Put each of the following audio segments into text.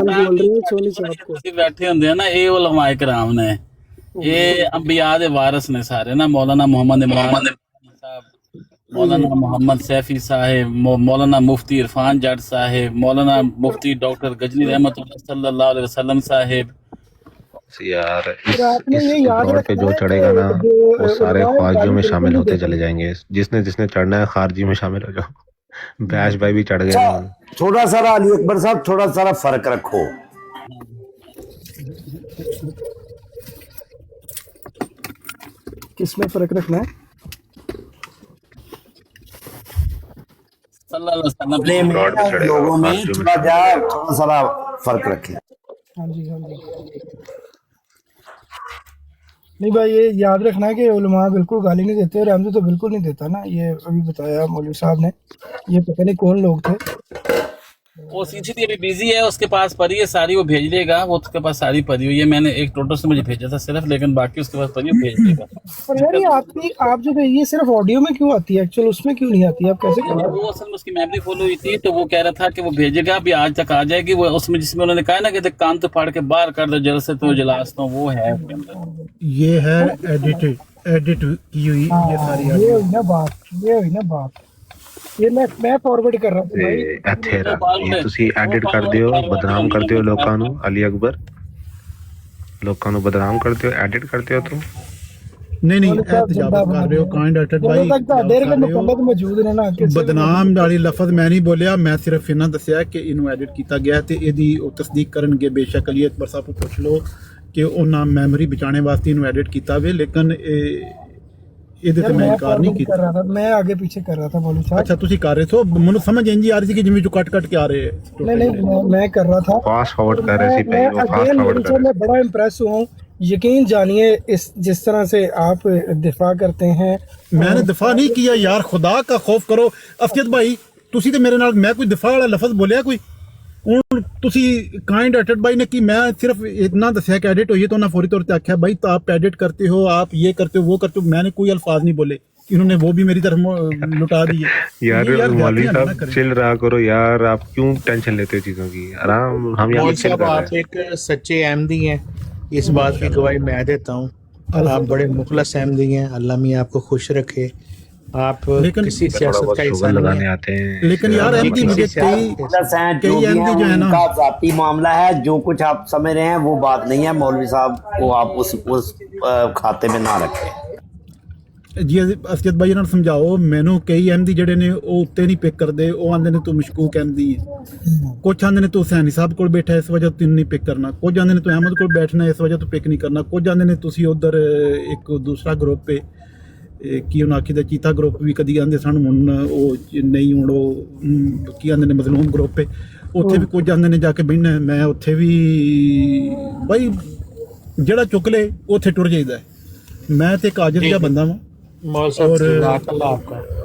ਬੋਲ ਰਹੇ ਹੋ ਸੋਨੀ ਸਾਹਿਬ को। ਬੈਠੇ ਹੁੰਦੇ ਆ ਨਾ, ਇਹ ਉਲਮਾਏ ਕਰਾਮ ਨੇ, ਇਹ ਅੰਬਿਆ ਦੇ ਵਾਰਿਸ ਨੇ ਸਾਰੇ ਨਾ। ਮੌਲਾਨਾ ਮੁਹੰਮਦ ਇਮਰਾਨ ਸਾਹਿਬ, मौलाना मोहम्मद सैफी साहिब, मौलाना मुफ्ती इरफान जट साहिब, मौलाना मुफ्ती डॉक्टर गजनी रहमतुल्लाह सल्लल्लाहु अलैहि वसल्लम साहिब। यार इस दौड़ पे जो चढ़ेगा ना वो सारे ख्वारजियों में शामिल होते चले जाएंगे। जिसने जिसने चढ़ना है खारजी में शामिल हो जाओ। बैश भाई भी चढ़ गए ना। थोड़ा सारा अली अकबर साहब थोड़ा सारा फर्क रखो। किसमें फर्क रखना है? लोगों में थोड़ा सारा फर्क रखे। हाँ जी हाँ जी। नहीं भाई ये याद रखना है कि उलमा बिल्कुल गाली नहीं देते, रहमत तो बिल्कुल नहीं देता ना। ये अभी बताया मौलवी साहब ने, ये पता नहीं कौन लोग थे। वो सीसीटीवी अभी बिजी है, उसके पास पड़ी है सारी, वो भेज देगा। वो उसके पास सारी पड़ी हुई है, मैंने एक टोटो से मुझे भेजा था सिर्फ, लेकिन बाकी उसके पास पड़ी, भेज देगा। पर यार ये आप जो ये सिर्फ ऑडियो में क्यों आती है, एक्चुअल उसमें क्यों नहीं आती है? आप कैसे करें? वो असल में उसकी मेमोरी फुल हुई थी, तो वो कह रहा था कि वो भेजेगा, अभी आज तक आ जाएगी। वो उसमें जिसमें उन्होंने कहा ना कि कान तो फाड़ के बाहर कर दो जल से तो जलास, तो वो है उसके अंदर। ये है एडिट की हुई ये सारी। ये हुई ना बात, ये मैं फॉरवर्ड कर रहा था भाई। एथेरा ये ਤੁਸੀਂ ਐਡਿਟ ਕਰਦੇ ਹੋ, ਬਦਨਾਮ ਕਰਦੇ ਹੋ ਲੋਕਾਂ ਨੂੰ। ਅਲੀ ਅਕਬਰ ਲੋਕਾਂ ਨੂੰ ਬਦਨਾਮ ਕਰਦੇ ਹੋ, ਐਡਿਟ ਕਰਦੇ ਹੋ तुम। नहीं तजावत कर रहे हो काइंड हार्टेड भाई। मौजूद ने ना ਬਦਨਾਮ ਵਾਲੀ ਲਫ਼ਜ਼ ਮੈਂ ਨਹੀਂ ਬੋਲਿਆ, ਮੈਂ ਸਿਰਫ ਇਹਨਾਂ ਦੱਸਿਆ ਕਿ ਇਹਨੂੰ ਐਡਿਟ ਕੀਤਾ ਗਿਆ ਤੇ ਇਹਦੀ ਉਹ ਤਸਦੀਕ ਕਰਨਗੇ ਬੇਸ਼ੱਕ। ਅਲੀ ਅਕਬਰ ਸਾਹਿਬ ਨੂੰ ਪੁੱਛ ਲਓ ਕਿ ਉਹਨਾਂ ਮੈਮਰੀ ਬਚਾਉਣੇ ਵਾਸਤੇ ਇਹਨੂੰ ਐਡਿਟ ਕੀਤਾ ਵੇ, ਲੇਕਿਨ ਇਹਦੇ ਤੇ ਮੈਂ ਇਨਕਾਰ ਨਹੀਂ ਕੀਤਾ। कर रहा था मैं, आगे पीछे कर रहा था मौलवी साहब। ਅੱਛਾ ਤੁਸੀਂ ਕਰ ਰਹੇ ਹੋ, ਮੈਨੂੰ ਸਮਝ ਇੰਜੀ ਆ ਰਹੀ ਸੀ ਕਿ ਜਿਵੇਂ ਜੋ ਕੱਟ ਕੇ ਆ ਰਹੇ। नहीं मैं कर रहा था, फास्ट फॉरवर्ड कर रहे थे भाई, वो फास्ट फॉरवर्ड कर रहे मैं बड़ा इम्प्रेस हुआ हूँ। यकीन जानिए इस जिस तरह से आप दिफा करते हैं। मैंने दिफा नहीं किया यार, खुदा का खौफ करो। अफजद भाई ਤੁਸੀਂ ਤੇ ਮੇਰੇ ਨਾਲ, ਮੈਂ ਕੋਈ ਦਿਫਾ ਵਾਲਾ ਲਫ਼ਜ਼ ਬੋਲਿਆ ਕੋਈ? ਹੁਣ ਤੁਸੀਂ काइंड हार्टेड भाई ने कि मैं सिर्फ इतना दसिया कि एडिट होई है, तो उन्होंने फौरी तौर पे आख्या भाई तो आप एडिट करते हो, आप ये करते हो, वो करते हो। मैंने कोई अल्फाज नहीं बोले, इन्होंने वो भी मेरी तरफ लुटा दिए। यार मौलवी साहब चिल रहा करो यार, आप क्यों टेंशन लेते हो चीजों की? आराम, हम यहाँ चिल कर रहे हैं। आप एक सच्चे अहमदी हैं, इस बात की गवाही मैं देता हूँ। आप बड़े मुखलस अहमदी हैं, अल्लाह मियां आपको खुश रखे। आप किसी सियासत का हिस्सा लगाने आते हैं, लेकिन यार एमडी मुझे कई एमडी जो है ना, उनका जाती मामला है। जो कुछ आप समझ रहे हैं वो बात नहीं है। मौलवी साहब को आप उस खाते में ना रखें। जी असजद भाई ਇਹਨਾਂ ਨੂੰ ਸਮਝਾਓ। ਮੈਨੂੰ ਕਈ ਅਹਿਮਦੀ ਜਿਹੜੇ ਨੇ ਉਹ ਉੱਤੇ ਨਹੀਂ ਪਿਕ ਕਰਦੇ, ਉਹ ਆਂਦੇ ਨੇ ਤੂੰ ਮਸ਼ਕੂਕ ਅਹਿਮਦੀ ਹੈ। ਕੁਝ ਆਂਦੇ ਨੇ ਤੂੰ ਹੁਸੈਨੀ ਸਾਹਿਬ ਕੋਲ ਬੈਠਾ ਇਸ ਵਜ੍ਹਾ ਤੈਨੂੰ ਨਹੀਂ ਪਿਕ ਕਰਨਾ, ਕੁਝ ਆਂਦੇ ਨੇ ਤੂੰ ਅਹਿਮਦ ਕੋਲ ਬੈਠਣਾ ਇਸ ਵਜ੍ਹਾ ਤੂੰ ਪਿਕ ਨਹੀਂ ਕਰਨਾ, ਕੁਝ ਆਂਦੇ ਨੇ ਤੁਸੀਂ ਉਧਰ ਇੱਕ ਦੂਸਰਾ ਗਰੁੱਪ ਹੈ ਕੀ ਉਹਨਾਂ ਆਖੀ ਦਾ ਚੀਤਾ ਗਰੁੱਪ ਵੀ ਕਦੀ ਆਂਦੇ ਸਨ, ਹੁਣ ਉਹ ਨਹੀਂ, ਹੁਣ ਉਹ ਕੀ ਆਂਦੇ ਨੇ ਮਜ਼ਲੂਮ ਗਰੁੱਪ ਹੈ, ਉੱਥੇ ਵੀ ਕੁਝ ਆਂਦੇ ਨੇ ਜਾ ਕੇ ਬਹਿਣਾ। ਮੈਂ ਉੱਥੇ ਵੀ ਭਾਈ ਜਿਹੜਾ ਚੁੱਕ ਲੇ ਉੱਥੇ ਟੁਰ ਜਾਈਦਾ। ਮੈਂ ਤੇ ਇੱਕ ਆਜਿਜ਼ ਜਿਹਾ ਬੰਦਾ ਵਾਂ,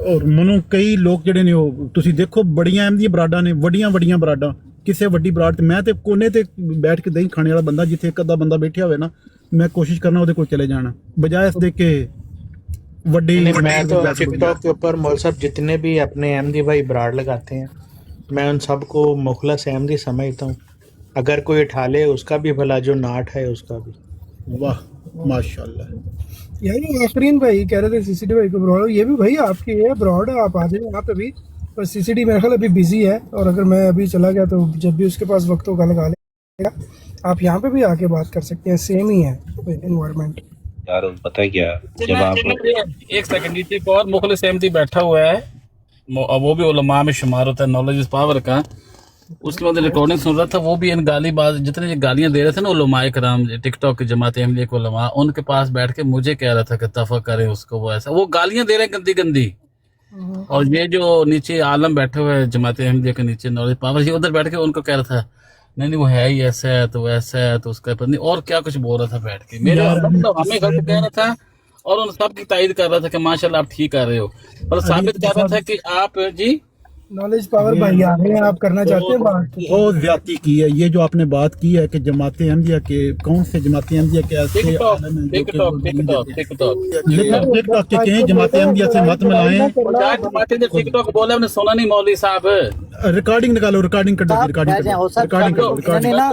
ਔਰ ਮੈਨੂੰ ਕਈ ਲੋਕ ਜਿਹੜੇ ਨੇ ਉਹ ਤੁਸੀਂ ਦੇਖੋ ਬੜੀਆਂ ਅਹਿਮਦੀਆਂ ਬਰਾਡਾਂ ਨੇ, ਵੱਡੀਆਂ ਬਰਾਡਾਂ। ਕਿਸੇ ਵੱਡੀ ਬਰਾਡ ਤੇ ਮੈਂ ਤੇ ਕੋਨੇ ਤੇ ਬੈਠ ਕੇ ਦਹੀਂ ਖਾਣੇ ਵਾਲਾ ਬੰਦਾ, ਜਿੱਥੇ ਇੱਕ ਅੱਧਾ ਬੰਦਾ ਬੈਠਿਆ ਹੋਵੇ ਨਾ, ਮੈਂ ਕੋਸ਼ਿਸ਼ ਕਰਨਾ ਉਹਦੇ ਕੋਲ ਚਲੇ ਜਾਣਾ, ਬਜਾਏ ਇਸ ਦੇ ਕੇ ਵੱਡੀ। मैं तो टिकटॉक के ऊपर मौल साहब जितने भी अपने अहमदी भाई ब्राड लगाते हैं, मैं उन सबको मुखलस अहमदी समझता हूँ। अगर कोई उठा ले उसका भी भला, जो नाट है उसका भी। वाह माशाल्लाह। यार ये आफरीन भाई कह रहे थे सीसीडी भाई को ब्रॉड, ये भी भाई आपकी है ब्रॉड, आप आ जाए यहाँ पे भी। पर सीसीडी मेरा ख्याल अभी बिजी है, और अगर मैं अभी चला गया तो जब भी उसके पास वक्त होगा लगा लेगा। आप यहाँ पे भी आके बात कर सकते हैं, सेम ही है इन्वायरमेंट। यार पता है क्या, जब आप एक सेकंड, नीचे एक और मुखलिस अहमदी बैठा हुआ है, वो भी उलमा में शुमार होता है, नॉलेज इज पावर का। उसके बाद रिकॉर्डिंग सुन रहा था, वो भी इन गालीबाज जितने ये गालियां दे रहे थे ना उलमाए कराम, टिकटॉक के जमात अहमदिया के उलमा, उनके पास बैठ के मुझे कह रहा था कि तफा करे उसको, वो ऐसा वो गालियां दे रहे हैं गंदी गंदी। और ये जो नीचे आलम बैठे हुए हैं जमात अहमदिया के नीचे नॉलेज पावर, ये उधर बैठ के उनको कह रहा था नहीं वो है ही ऐसा है, तो वैसा है, तो उसका पता नहीं और क्या कुछ बोल रहा था बैठ के। मेरा हमें गलत कह रहा था और उन सब की तायद कर रहा था कि माशाल्लाह आप ठीक कर रहे हो, पर साबित कर रहा था कि आप जी नॉलेज पावर भाई आ रहे हैं, आप करना चाहते हैं बात? बहुत ज्यादती की है ये जो आपने बात की है कि जमात अहमदिया के कौन से जमात अहमदिया के ऐसे आलम हैं जो कि टिकटॉक टिकटॉक टिकटॉक लेकिन टिकटॉक के कहें जमात अहमदिया से मत मिलाएं। टिकटॉक बोला हमने सुना नहीं मौलवी साहब। रिकॉर्डिंग निकालो, रिकॉर्डिंग कर दो, रिकॉर्डिंग बैठ जाएं, हो सकता रिकॉर्डिंग करो, है रिकॉर्डिंग इन्होंने ना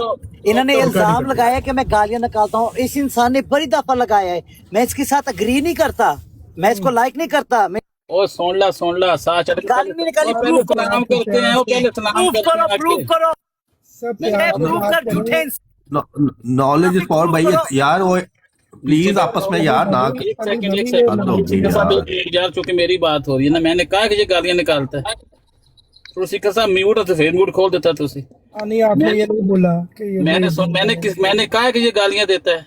इन्होंने इल्जाम लगाया कि मैं गालियां निकालता हूँ। इस इंसान ने बड़ी दफा लगाया है, मैं इसके साथ अग्री नहीं करता, मैं इसको लाइक नहीं करता। मैं ओ सुन ला सा चढ़ गाली नहीं निकाली, पहले प्रूफ सलाम करते हैं, वो पहले सलाम प्रूफ करते करो, हैं प्रूफ आके। करो, सब मैं प्यार से प्रूफ बात कर करें। झूठे नॉलेज इज पावर भाई यार, वो प्लीज आपस में यार ना एक सेकंड सीकर साहब यार, चूंकि मेरी बात हो रही है ना, मैंने कहा कि ये गालियां निकालता है तो सीकर साहब म्यूट है तो फिर म्यूट खोल देता तुसी। नहीं, आपने ये नहीं बोला कि ये मैंने कहा कि ये गालियां देता है।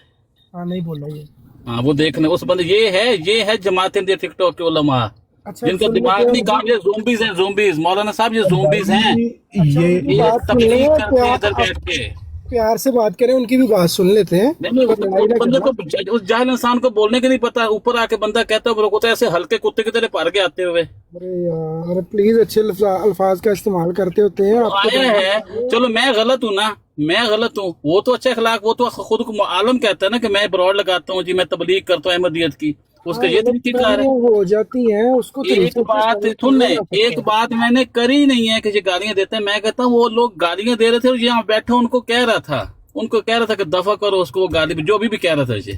हाँ, नहीं बोला ये। हाँ वो देखने उस बंदे ये है जमात अहमदिया टिकटॉक के उलमा अच्छा, जिनका दिमाग नहीं काम, ये ज़ोंबीज हैं, ज़ोंबीज। मौलाना साहब ये ज़ोंबीज हैं, ये बात सुन तबलीग लो, करते हैं इधर बैठ के। प्यार से बात करें, उनकी भी बात सुन लेते हैं। नहीं उस बंदे को, उस जाहिल इंसान को बोलने के नहीं पता, ऊपर आके बंदा कहता है को तो ऐसे हल्के कुत्ते की तरह भर के आते हुए अरे यार, अरे प्लीज अच्छे अल्फाज का इस्तेमाल करते होते हैं तो आया है। चलो मैं गलत हूँ ना, मैं गलत हूँ, वो तो अच्छा अखलाक, वो तो खुद को आलम कहता है ना कि मैं ब्रॉड लगाता हूँ जी, मैं तबलीग करता हूँ अहमदियत की, उसका ये तरीका है। हो जाती है उसको। एक बात सुनने, एक बात मैंने करी नहीं है कि ये गालियां देते हैं। मैं कहता हूँ वो लोग गालियां दे रहे थे और यहाँ बैठा उनको कह रहा था कि दफा करो उसको, वो गाली जो भी कह रहा था ये,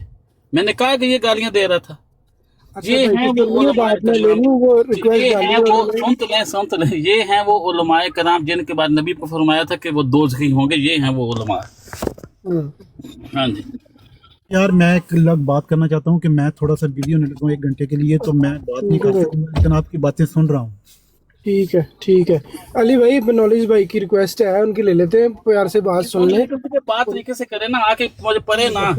मैंने कहा कि ये गालियां दे रहा था। ये हैं वो सुन लें, ये हैं वो उलमाए कराम जिनके बाद नबी को फरमाया था कि वो दोज़खी होंगे, ये हैं वो उलमा। हाँ जी यार मैं एक अलग बात करना चाहता हूँ कि मैं थोड़ा सा बिजी होने लगा हूँ 1 घंटे के लिए, तो मैं बात नहीं कर सकता, लेकिन आपकी बातें सुन रहा हूँ। ठीक है। अली भाई, नॉलेज भाई की रिक्वेस्ट है, उनकी ले लेते हैं, प्यार से बात सुन लें। बात तरीके से करे ना, आके मुझे पढ़े ना।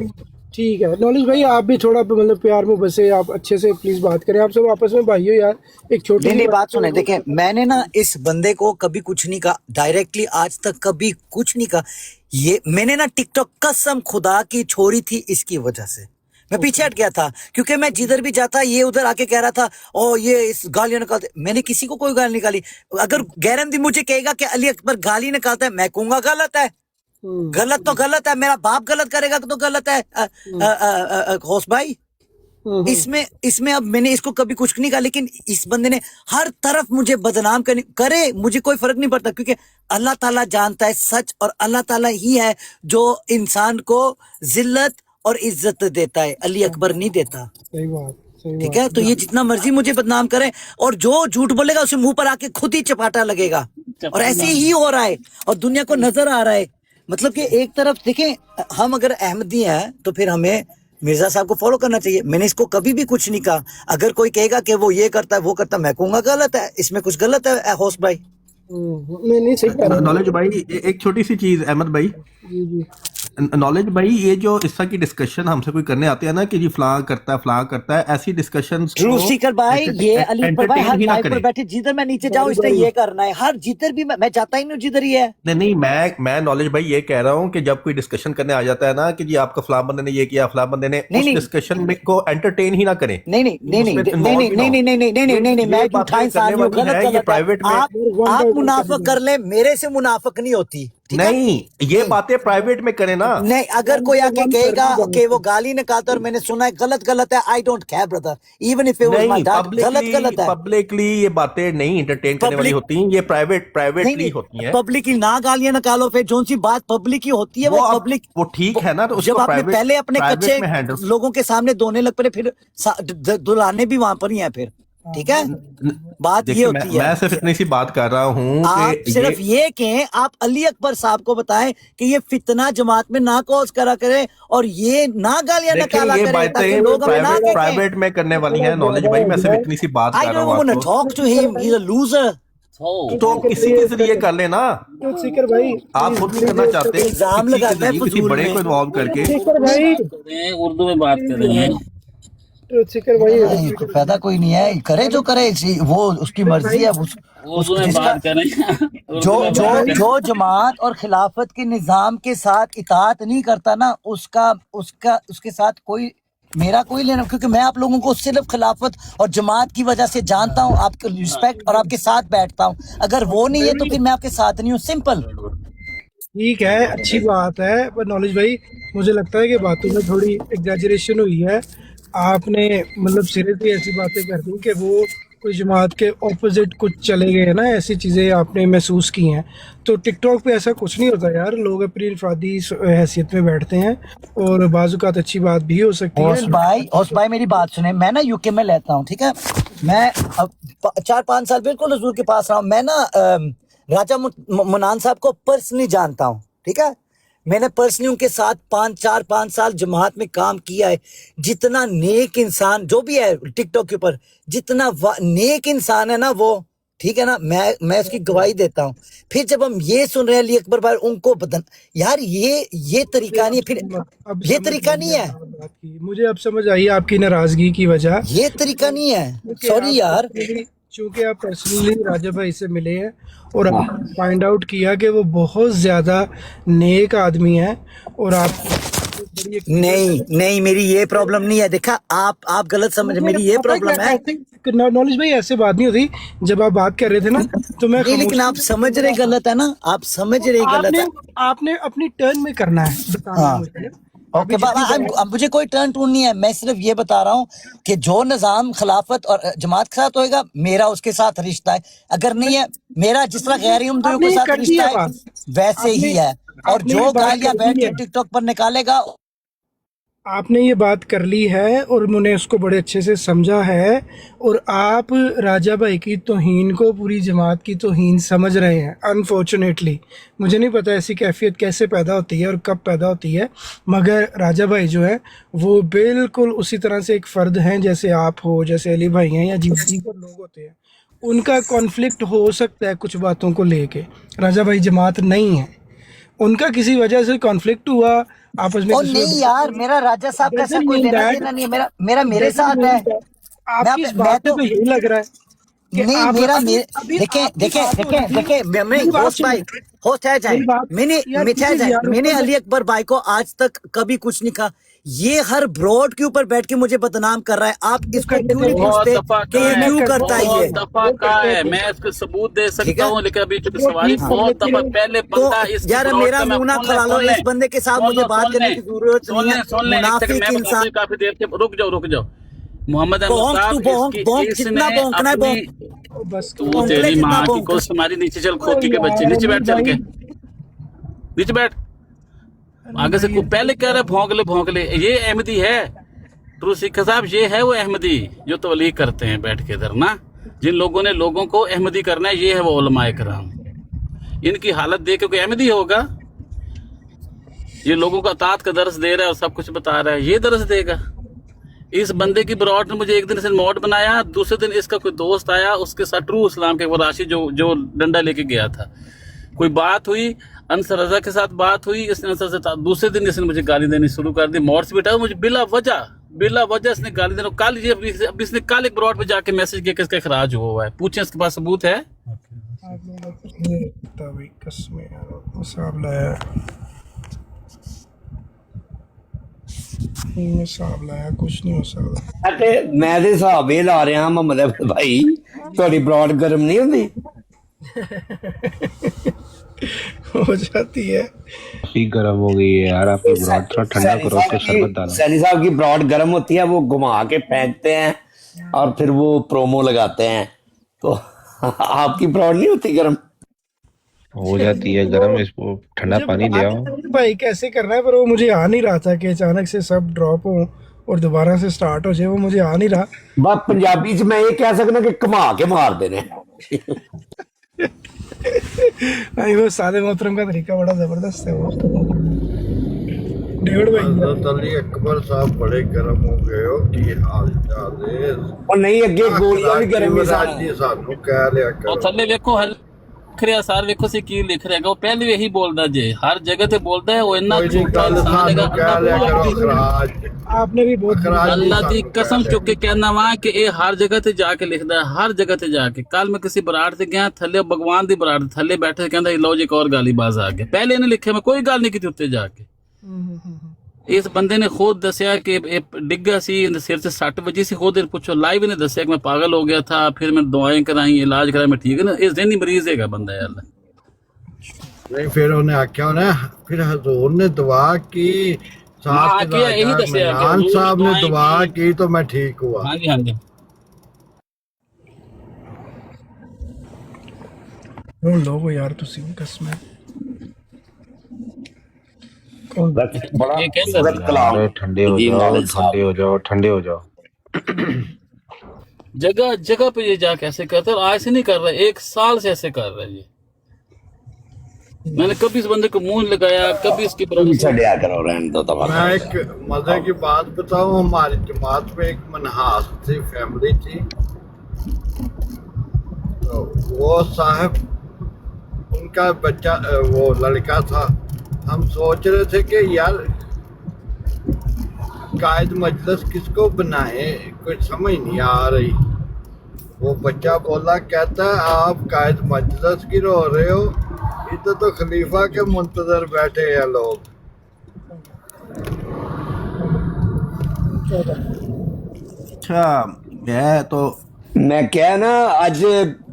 ठीक है नॉलेज भाई, आप भी थोड़ा मतलब प्यार मोहब्बत से आप अच्छे से प्लीज बात करें। आप सब आपस में भाइयों यार, एक छोटी नहीं बात सुने। देखें, मैंने ना इस बंदे को कभी कुछ नहीं कहा डायरेक्टली, आज तक कभी कुछ नहीं कहा। ये मैंने ना टिकटॉक कसम खुदा की छोड़ी थी इसकी वजह से, मैं पीछे हट गया था, क्योंकि मैं जिधर भी जाता ये उधर आके कह रहा था ओ ये इस गालियां निकालते। मैंने किसी को कोई गाली निकाली। अगर गैरंदी मुझे कहेगा कि अली अकबर गाली निकालता है, मैं कहूंगा गलत है, गलत तो गलत है, मेरा बाप गलत करेगा तो गलत है। होश भाई, इसमें अब मैंने इसको कभी कुछ नहीं कहा, लेकिन इस बंदे ने हर तरफ मुझे बदनाम करे, मुझे कोई फर्क नहीं पड़ता, क्योंकि अल्लाह ताला जानता है सच, और अल्लाह ताला ही है जो इंसान को जिल्लत और इज्जत देता है, अली अकबर नहीं देता। सही बात। ठीक है, तो ये जितना मर्जी मुझे बदनाम करे, और जो झूठ बोलेगा उसे मुंह पर आके खुद ही चपाटा लगेगा, और ऐसे ही हो रहा है और दुनिया को नजर आ रहा है। मतलब कि एक तरफ देखें, हम अगर अहमदी हैं तो फिर हमें मिर्जा साहब को फॉलो करना चाहिए। मैंने इसको कभी भी कुछ नहीं कहा। अगर कोई कहेगा कि वो ये करता है वो करता है, मैं कहूंगा गलत है, इसमें कुछ गलत है होस्ट भाई। नहीं सही कह रहे हैं। नॉलेज भाई एक छोटी सी चीज, अहमद भाई, नॉलेज भाई, ये जो इस तरह की डिस्कशन हमसे कोई करने आते हैं ना कि जी फलां करता है, ऐसी डिस्कशंस ट्रू सीकर भाई, ये अली अकबर भाई हर लाइव पर बैठे, जिधर मैं नीचे जाऊं इसने ये करना है, हर जिधर भी मैं जाता ही नहीं जिधर ही है। नहीं मैं नॉलेज भाई ये कह रहा हूँ कि जब कोई डिस्कशन करने आ जाता है ना कि जी आपका फलां बंदे ने ये किया, फलां बंदे ने, उस डिस्कशन में को एंटरटेन ही ना करें। नहीं, मैं झूठा इंसान हूं, गलत। आप मुनाफिक कर ले, मेरे से मुनाफिक नहीं होती। नहीं, ये बातें प्राइवेट में करें ना। नहीं, अगर कोई आके कहेगा कि वो गाली निकालता और मैंने सुना है गलत है, I don't care brother, even if it was my dad, गलत है। पब्लिकली ये बातें नहीं एंटरटेन करने वाली होती हैं, ये प्राइवेटली होती हैं। पब्लिकली ना गालियां निकालो, फिर जो सी बात पब्लिक की होती है वो पब्लिक, वो ठीक है ना। तो जब आपने पहले अपने कच्चे लोगों के सामने धोने लग पड़े, फिर दुलाने भी वहां पर ही है फिर। ठीक है, बात ये होती है। मैं सिर्फ इतनी सी बात कर रहा हूँ, आप सिर्फ ये कहें, आप अली अकबर साहब को बताएं कि ये फितना जमात में ना कॉज करा करे और ये ना गालियां निकाला करे, ताकि लोग हमें ना कहें प्राइवेट में करने वाली हैं। नॉलेज भाई, मैं सिर्फ इतनी सी बात कर रहा हूँ। I don't want to talk to him, he's a loser। तो किसी के जरिए कर लेना, सीकर भाई आप खुद नहीं करना चाहते, इल्जाम लगाता है किसी बड़े को इन्वॉल्व करके। सीकर भाई, उर्दू में बात कर रहे हैं। सीकर भाई, फायदा कोई नहीं है, करे जो करे, वो उसकी मर्जी है। उर्दू में बात कर रहे हैं। जो जमात और खिलाफत के निजाम के साथ इताअत नहीं करता ना, उसके साथ कोई मेरा कोई लेना, क्योंकि मैं आप लोगों को सिर्फ खिलाफत और जमात की वजह से जानता हूँ, आपके रिस्पेक्ट और आपके साथ बैठता हूँ। अगर वो नहीं है तो फिर मैं आपके साथ नहीं हूँ, सिंपल। ठीक है, अच्छी बात है, पर नॉलेज भाई मुझे लगता है कि बातों में थोड़ी एग्जैजरेशन हुई है। आपने मतलब सीरियसली ऐसी बातें कर दी कि वो कोई जमात के ऑपोजिट कुछ चले गए ना, ऐसी चीज़ें आपने महसूस की हैं। तो टिकटॉक पे ऐसा कुछ नहीं होता यार, लोग अपनी इनफरादी हैसियत में बैठते हैं और बाज़-औक़ात अच्छी बात भी हो सकती है। होस्ट भाई मेरी बात सुने, मैं ना यूके में रहता हूँ, ठीक है। मैं अब 4-5 साल बिल्कुल हुजूर के पास रहा हूँ। मैं ना राजा मनान साहब को पर्सनली जानता हूँ, ठीक है। मैंने पर्सनली उनके साथ 5 साल जमात में काम किया है। जितना नेक इंसान जो भी है टिकटॉक के ऊपर, जितना नेक इंसान है ना वो, ठीक है ना, मैं उसकी गवाही देता हूँ। फिर जब हम ये सुन रहे हैं अली अकबर भाई उनको बदन, यार ये तरीका नहीं है, फिर अब ये समझ तरीका गई नहीं मैं है, बात की। मुझे अब समझ आई आपकी नाराज़गी की वजह। ये तरीका नहीं है, क्योंकि सॉरी यार। चूंकि आप पर्सनली राजा भाई से मिले हैं और आपने फाइंड आउट किया कि वो बहुत ज़्यादा नेक आदमी है और आप बड़ी एक नहीं मेरी ये प्रॉब्लम नहीं है। देखा आप गलत समझ, मेरी ये प्रॉब्लम है। नॉलेज भाई ऐसे बात नहीं होती। जब आप बात कर रहे थे ना तो मैं नहीं, लेकिन आप समझ रहे गलत है ना, आप समझ रहे गलत है। आपने अपनी टर्न में करना है, बताना हाँ। मुझे। ओके अब मुझे कोई टर्न टून नहीं है, मैं सिर्फ ये बता रहा हूँ कि जो निजाम खिलाफत और जमात के साथ होएगा, मेरा उसके साथ रिश्ता है। अगर नहीं है, मेरा जिस तरह गैर उम्मतियों के साथ रिश्ता है वैसे ही है। और जो गालियां बैठ के टिकटॉक पर निकालेगा, आपने ये बात कर ली है और मैंने उसको बड़े अच्छे से समझा है। और आप राजा भाई की तौहीन को पूरी जमात की तौहीन समझ रहे हैं। अनफॉर्चुनेटली मुझे नहीं पता ऐसी कैफियत कैसे पैदा होती है और कब पैदा होती है, मगर राजा भाई जो है वो बिल्कुल उसी तरह से एक फ़र्द हैं जैसे आप हो, जैसे अली भाई हैं, या दीगर लोग होते हैं। उनका कॉन्फ्लिक्ट हो सकता है कुछ बातों को लेके। राजा भाई जमात नहीं है, उनका किसी वजह से कॉन्फ्लिक्ट हुआ आपस में। और नहीं यार, मेरा राजा साहब का ऐसा कोई लेना देना नहीं है, मेरा मेरे साथ है। आपकी इस बात पे तो यही लग रहा है कि नहीं, आप मेरा अभी देखे मैं होस्ट भाई, होस्ट है जाए, मैंने अली अकबर भाई को आज तक कभी कुछ नहीं कहा। ये हर ब्रॉड के ऊपर बैठ के मुझे बदनाम कर रहा है। आप इसको क्यों नहीं पूछते कि ये क्यों करता है? ये दफा का है, मैं इसको सबूत दे सकता हूँ, लेकिन अभी चूंकि सवारी बहुत दफा पहले बंदा तो इस यार मेरा मुंह ना खुला लो, इस बंदे के साथ मुझे बात करने की जरूरत नहीं है। मुनाफिक इंसान, काफी देर से रुक जाओ। मोहम्मद जितना भौंकना है बस तू तेरी माँ की कोस हमारी, नीचे चल खोती के बच्चे, नीचे बैठ, चल के नीचे बैठ। आगे से पहले कह रहा है भौंक ले। ये अहमदी है ट्रू सिख साहब, ये है वो अहमदी जो तबलीग करते हैं बैठ के इधर ना, जिन लोगों ने लोगों को अहमदी करना है, ये है वो उलमाए कराम। इनकी हालत देख के कोई अहमदी होगा? ये लोगों का अतात का दर्स दे रहा है और सब कुछ बता रहा है, ये दर्स देगा? इस बंदे की ब्रॉड ने मुझे एक दिन से मॉड बनाया, दूसरे दिन इसका कोई दोस्त आया, उसके साथ ट्रू इस्लाम के वो राशि जो डंडा लेके गया था, कोई बात हुई, अंसर रजा के साथ बात हुई, इसने अंसर से दूसरे दिन इसने मुझे गाली देनी शुरू कर दी। मॉड से बेटा मुझे बिला वजह इसने गाली देना। कल ये अब इसने कल एक ब्रॉड पे जाके मैसेज किया कि इसका इखराज हुआ है, पूछे इसके पास सबूत है? कुछ नहीं हो सकता। मैं ਤੇ ਹਿਸਾਬ ਇਹ ਲਾ ਰਿਹਾ ਮੁਹੰਮਦ ਭਾਈ, ਤੁਹਾਡੀ ਬ੍ਰੌਡ ਗਰਮ ਨਹੀਂ ਹੁੰਦੀ? हो जाती है, काफी गर्म हो गई है यार, आपकी ब्रॉड थोड़ा ठंडा करो, उसके शरबत डालो। सैनी साहब की ब्रॉड गर्म होती है, वो घुमा के फेंकते हैं और फिर वो प्रोमो लगाते हैं। तो आपकी ब्रॉड नहीं होती गर्म? हो जाती है गर्म, इसको ठंडा पानी ले आओ। भाई कैसे करना है, पर वो मुझे आ नहीं रहा था कि अचानक से सब ड्रॉप हो और दोबारा से स्टार्ट हो जाए, वो मुझे आ नहीं रहा। बस पंजाबी च मैं ये कह सकना कि घुमा के मार देने। नहीं, वो सादे मोहतरम का तरीका बड़ा जबरदस्त है वो। डेविड भाई हज़रत अली अकबर साहब बड़े गर्म हो गए हो कि हाल चाल है। और नहीं अगे गोलियां भी गर्म ही सान। जी सानू कह लिया और करो। थल्ले वेखो हल खरिया सार वेखो से की लिख रहेगा, वो पहले यही बोलदा जे, हर जगह ते बोलदा है वो इन्ना कोई नहीं झूठा गल इंसान सानू कह लिया करो है। खराज। आपने भी बहुत खराज अल्लाह दी कसम चुक के कहना वा कि ये हर जगह ते जाके लिखदा है, हर जगह ते जाके। कल मैं किसी बराड़ ते गया, थल्ले भगवान दी बराड़ थल्ले बैठे कहंदा लो जी एक और गाली बाज आ गया, पहले इन्हें लिखे मैं कोई गल नहीं की उत्ते जाके। ਇਸ ਬੰਦੇ ਨੇ ਖੁਦ ਦੱਸਿਆ ਕਿ ਇਹ ਡਿੱਗਾ ਸੀ, ਇਹਦੇ ਸਿਰ 'ਚ ਸੱਟ ਵੱਜੀ ਸੀ, ਖੁਦ ਪੁੱਛੋ ਲਾਈਵ ਨੇ ਦੱਸਿਆ ਕਿ ਮੈਂ ਪਾਗਲ ਹੋ ਗਿਆ ਥਾ, ਫਿਰ ਮੈਂ ਦਵਾਈਆਂ ਕਰਾਈ, ਇਲਾਜ ਕਰਾਇਆ, ਮੈਂ ਠੀਕ ਹੈ ਨਾ। ਇਹ ਜ਼ਹਿਨੀ ਮਰੀਜ਼ ਹੈਗਾ ਬੰਦਾ ਯਾਰ। नहीं फिर उन्हें आख्या उन्हें फिर हजूर ने दुआ की, हाँ, आख्या यही दस्या कि खान हुजूर साहब ने दुआएं दुआ की। की तो मैं ठीक हुआ। हाँ जी, हाँ जी। कौन लोग हो यार तुसी कसम है। बड़ा ये कैसा खूबसूरत कलाम अरे ठंडे हो जी जाओ, मौलवी साहब। ठंडे हो जाओ, ठंडे हो जाओ। जगह जगह पे ये जा कैसे करते हैं, और आज से नहीं कर रहे, 1 साल से ऐसे कर रहे हैं ये। मैंने कभी इस बंदे को मुंह लगाया, कभी इसकी पीछे दिया करो, रहने दो मैं तबाह। एक मजे की बात बताऊं, हमारी जमात में एक मनहास थी फैमिली थी, तो वो साहब उनका बच्चा वो लड़का था। हम सोच रहे थे कि यार कायद मजलिस किसको बनाए, कोई समझ नहीं आ रही। वो बच्चा बोला, कहता है आप कायद मजलिस की रो रहे हो, इधर तो खलीफा के मुंतजर बैठे हैं लोग। अच्छा मैं तो ਮੈਂ ਕਿਹਾ ਨਾ ਅੱਜ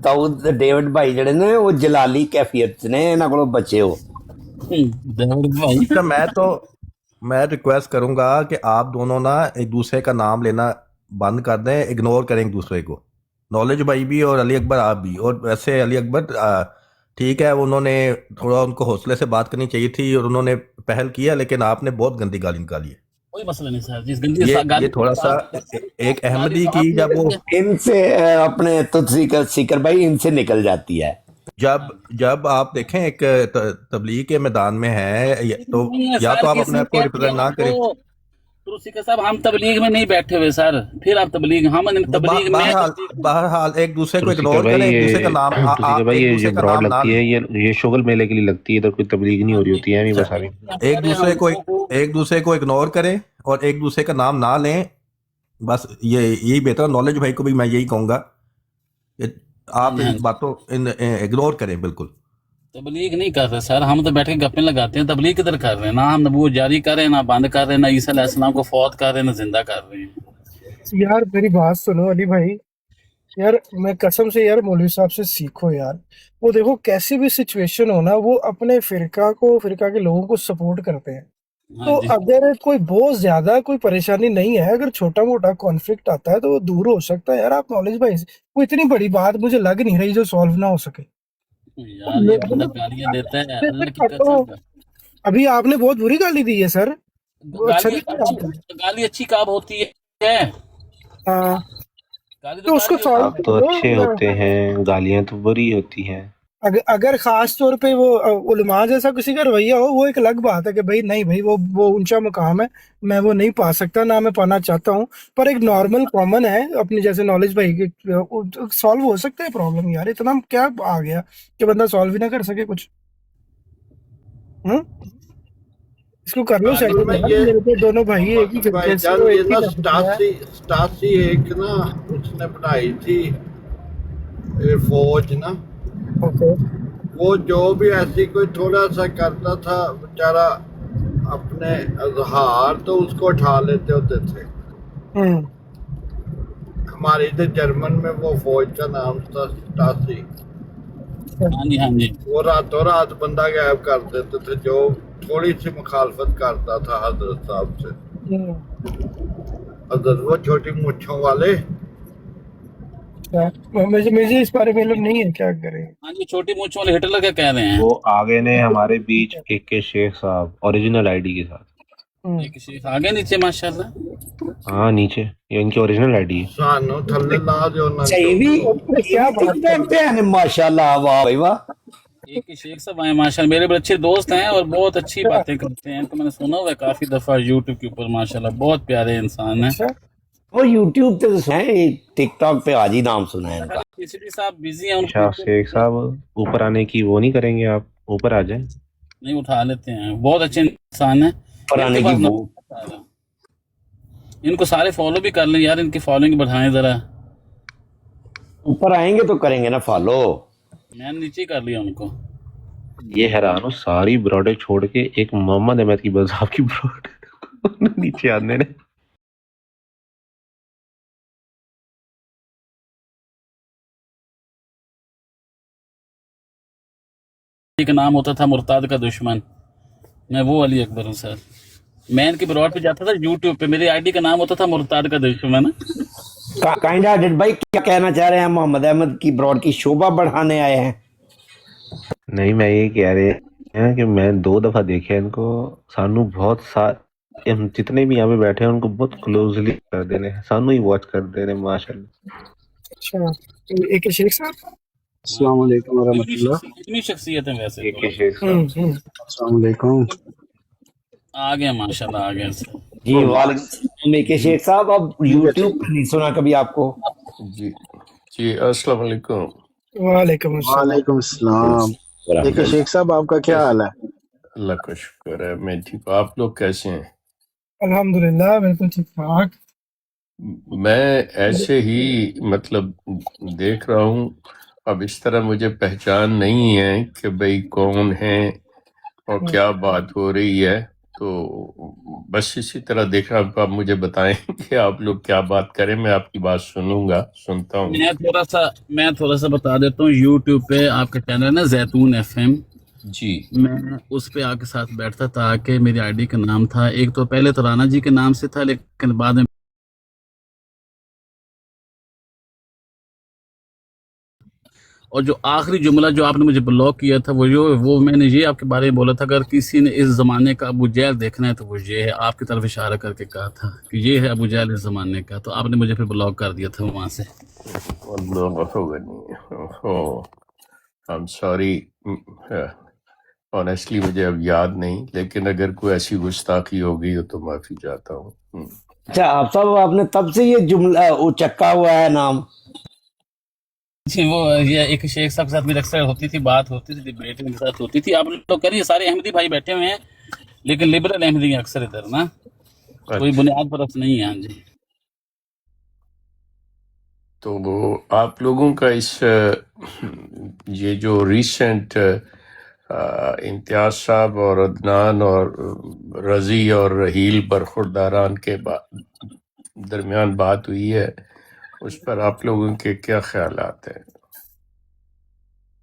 ਦਾਊਦ ਡੇਵਿਡ ਭਾਈ ਜਿਹੜੇ ਨੇ ਉਹ ਜਲਾਲੀ ਕੈਫੀਅਤ 'ਚ ਨੇ, ਇਹਨਾਂ ਕੋਲੋਂ बचे हो। भाई अच्छा मैं रिक्वेस्ट करूंगा कि आप दोनों ना एक दूसरे का नाम लेना बंद कर दें, इग्नोर करें एक दूसरे को। नॉलेज भाई भी और अली अकबर आप भी। और वैसे अली अकबर ठीक है, उन्होंने थोड़ा उनको हौसले से बात करनी चाहिए थी और उन्होंने पहल किया, लेकिन आपने बहुत गंदी गाली निकाली है। कोई मसला नहीं सर, जिस गंदी ये थोड़ा सा एक अहमदी की जब वो इनसे अपने तुलसी का सीकर भाई इनसे निकल जाती है। जब आप देखें एक तबलीग के मैदान में है तो या तो आप अपने आप को रिप्रेजेंट ना करें। तुलसी साहब हम तबलीग में नहीं बैठे हुए सर, फिर आप तबलीग, हम तबलीग में बहरहाल एक दूसरे को तुलसी इग्नोर भाई करें, एक ये दूसरे का नाम तुलसी आप भाई एक ये दूसरे जो का ब्रॉड नाम ना लगती है, ये शोगल मेले के लिए लगती है, इधर कोई तबलीग नहीं हो रही होती है, नहीं बस अभी एक दूसरे को इग्नोर करें और एक दूसरे का नाम ना लें। बस यही बेहतर। नॉलेज भाई को भी मैं यही कहूंगा कि आप इन बातों इग्नोर करें बिल्कुल। तबलीग नहीं कर रहे सर, हम तो बैठ के गप्पे लगाते हैं। तबलीग किधर कर रहे हैं, ना हम नबूवत जारी कर रहे हैं, ना बंद कर रहे हैं, ना ईसा अलैहिस्सलाम को फौत कर रहे हैं, ना जिंदा कर रहे हैं। यार मेरी बात सुनो अली भाई, यार मैं कसम से यार मौलवी साहब से सीखो यार। वो देखो कैसी भी सिचुएशन हो ना, वो अपने फिरका के लोगों को सपोर्ट करते हैं। हाँ तो जी। अगर कोई बहुत ज्यादा कोई परेशानी नहीं है, अगर छोटा मोटा कॉन्फ्लिक्ट आता है तो वो दूर हो सकता है यार। आप नॉलेज भाई से कोई इतनी बड़ी बात मुझे लग नहीं रही जो सॉल्व ना हो सके यार ये बंदा गालियां देता है, अल्लाह की कसम। अभी आपने बहुत बुरी गाली दी है सर। वो अच्छा नहीं किया आपने। गाली अच्छी काब होती है, हाँ, गाली तो उसको गाली सॉल्व आप तो अच्छे होते हैं, गालियां तो बुरी होती हैं। अगर खास तौर पे वो उलमा जैसा किसी का रवैया हो, वो एक अलग बात है कि भाई नहीं भाई वो ऊंचा मुकाम है, मैं वो नहीं पा सकता, ना मैं पाना चाहता हूँ। पर एक नॉर्मल कॉमन है अपनी जैसे नॉलेज भाई के, सॉल्व हो सकता है प्रॉब्लम यार। इतना क्या आ गया कि बंदा सॉल्व ही ना कर सके कुछ। इसको कर लो सही। मेरे को दोनों भाई एक ही भाई जैसे जान वो ये एक ही ना करते हैं। स्टासी एक ना उसने बनाई थी ये फौज ना, ओके। वो जो भी ऐसी कोई थोड़ा सा करता था बेचारा अपने अजहार, तो उसको उठा लेते होते थे। हमारे इधर जर्मन में वो फौज का नाम था स्टासी। हाँ जी, हाँ जी। वो रातों रात बंदा गायब कर देते थे जो थोड़ी सी मुखालफत करता था हजरत साहब से। हजरत वो छोटी मुच्छों वाले। मुझे इस बारे में मालूम नहीं है, क्या करें। हाँ जी, छोटी मूंछ वाले हिटलर क्या कह रहे हैं। वो आगे ने हमारे बीच के शेख साहब ओरिजिनल आईडी के साथ। एक शेख आगे नीचे माशाल्लाह। हाँ नीचे, ये इनकी ओरिजिनल आईडी है। सानू थल्ले ला जो ना चाहिए क्या बात करते हैं माशाल्लाह, वाह भाई वाह। एक ही शेख साहब आए माशाल्लाह, मेरे बड़े अच्छे दोस्त हैं और बहुत अच्छी बातें करते हैं। तो मैंने सुना हुआ है काफी दफा यूट्यूब के ऊपर, माशाल्लाह बहुत प्यारे इंसान हैं। वो यूट्यूब पे तो सुना है, टिकटॉक पे आज ही नाम सुना है इनका। पीसीडी साहब बिजी हैं, अच्छा शेख साहब ऊपर आने की वो नहीं करेंगे, आप ऊपर आ जाएं। नहीं उठा लेते हैं, बहुत अच्छे इंसान हैं। ऊपर आने इनके की पास वो इनको सारे फॉलो भी कर लें यार, इनकी फॉलोइंग बढ़ाएं जरा। ऊपर आएंगे तो करेंगे ना फॉलो। मैंने नीचे ही कर लिया उनको। ये हैरान हो, सारी ब्रॉडें छोड़ के एक मोहम्मद अहमद की बस आपकी ब्रॉड। नीचे आने ने का नाम होता था मुर्ताद का दुश्मन, मैं वो अली अकबर हूँ सर। मैं इनकी ब्रॉड पे जाता था यूट्यूब पे, मेरी आईडी का नाम होता था मुर्ताद का दुश्मन। काइंड हार्टेड भाई, क्या कहना चाह रहे हैं? मोहम्मद अहमद की ब्रॉड की शोभा बढ़ाने आए हैं? नहीं, मैं ये कह रहे हैं कि मैं 2 दफा देखे इनको, सानू बहुत हम जितने भी यहाँ पे बैठे हैं उनको बहुत क्लोजली कर देने, सानू ही वॉच कर देने माशाल्लाह। अच्छा, एक शेख साहब। अस्सलाम वालेकुम वरहमतुल्लाह। इतनी शख्सियत है वैसे एक तो। ही शेख साहब। अस्सलाम वालेकुम। आ गए माशाल्लाह, आ गए सर। जी वालेकुम के शेख साहब, अब यूट्यूब पे नहीं सुना कभी आपको? जी जी, अस्सलाम वालेकुम। वालेकुम अस्सलाम। वालेकुम अस्सलाम। एक शेख साहब, आपका क्या हाल है? अल्लाह का शुक्र है, मैं ठीक हूँ। आप लोग कैसे हैं? अल्हम्दुलिल्लाह बिल्कुल ठीक ठाक। मैं ऐसे ही मतलब देख रहा हूँ, अब इस तरह मुझे पहचान नहीं है कि भाई कौन है और क्या बात हो रही है, तो बस इसी तरह देख रहा हूँ। आप मुझे बताएं कि आप लोग क्या बात करें, मैं आपकी बात सुनता हूँ। मैं थोड़ा सा बता देता हूँ। यूट्यूब पे आपका चैनल है ना जैतून FM, जी मैं उस पे आपके साथ बैठता था कि मेरी आईडी का नाम था, एक तो पहले तो राना जी के नाम से था, लेकिन बाद में और जो आखिरी जुमला जो आपने मुझे ब्लॉक किया था वो मैंने ये आपके बारे में बोला था, अगर किसी ने इस ज़माने का अबू जहल देखना है तो वो ये है, आपकी तरफ इशारा करके कहा था कि ये है अबू जहल इस ज़माने का, तो आपने मुझे फिर ब्लॉक कर दिया था वहाँ से। आई एम सॉरी, ऑनेस्टली मुझे अब याद नहीं, लेकिन अगर कोई ऐसी गुस्ताखी होगी हो तो माफी चाहता हूँ। अच्छा, आप सब आपने तब से ये जुमला उचक्का हुआ है नाम? जी, वो ये एक शेख साहब के साथ मेरी अक्सर होती थी, बात होती थी, डिबेट उनके साथ होती थी। आप लोग करिए, सारे अहमदी भाई बैठे हुए हैं, लेकिन लिबरल अहमदी हैं अक्सर इधर ना, कोई बुनियाद परस्त नहीं है। हाँ जी। तो वो आप लोगों का इस ये जो रिसेंट इम्तियाज साहब और अदनान और रजी और रहील बरखुरदारान के दरमियान बात हुई है, उस पर आप लोगों के क्या ख्यालात हैं?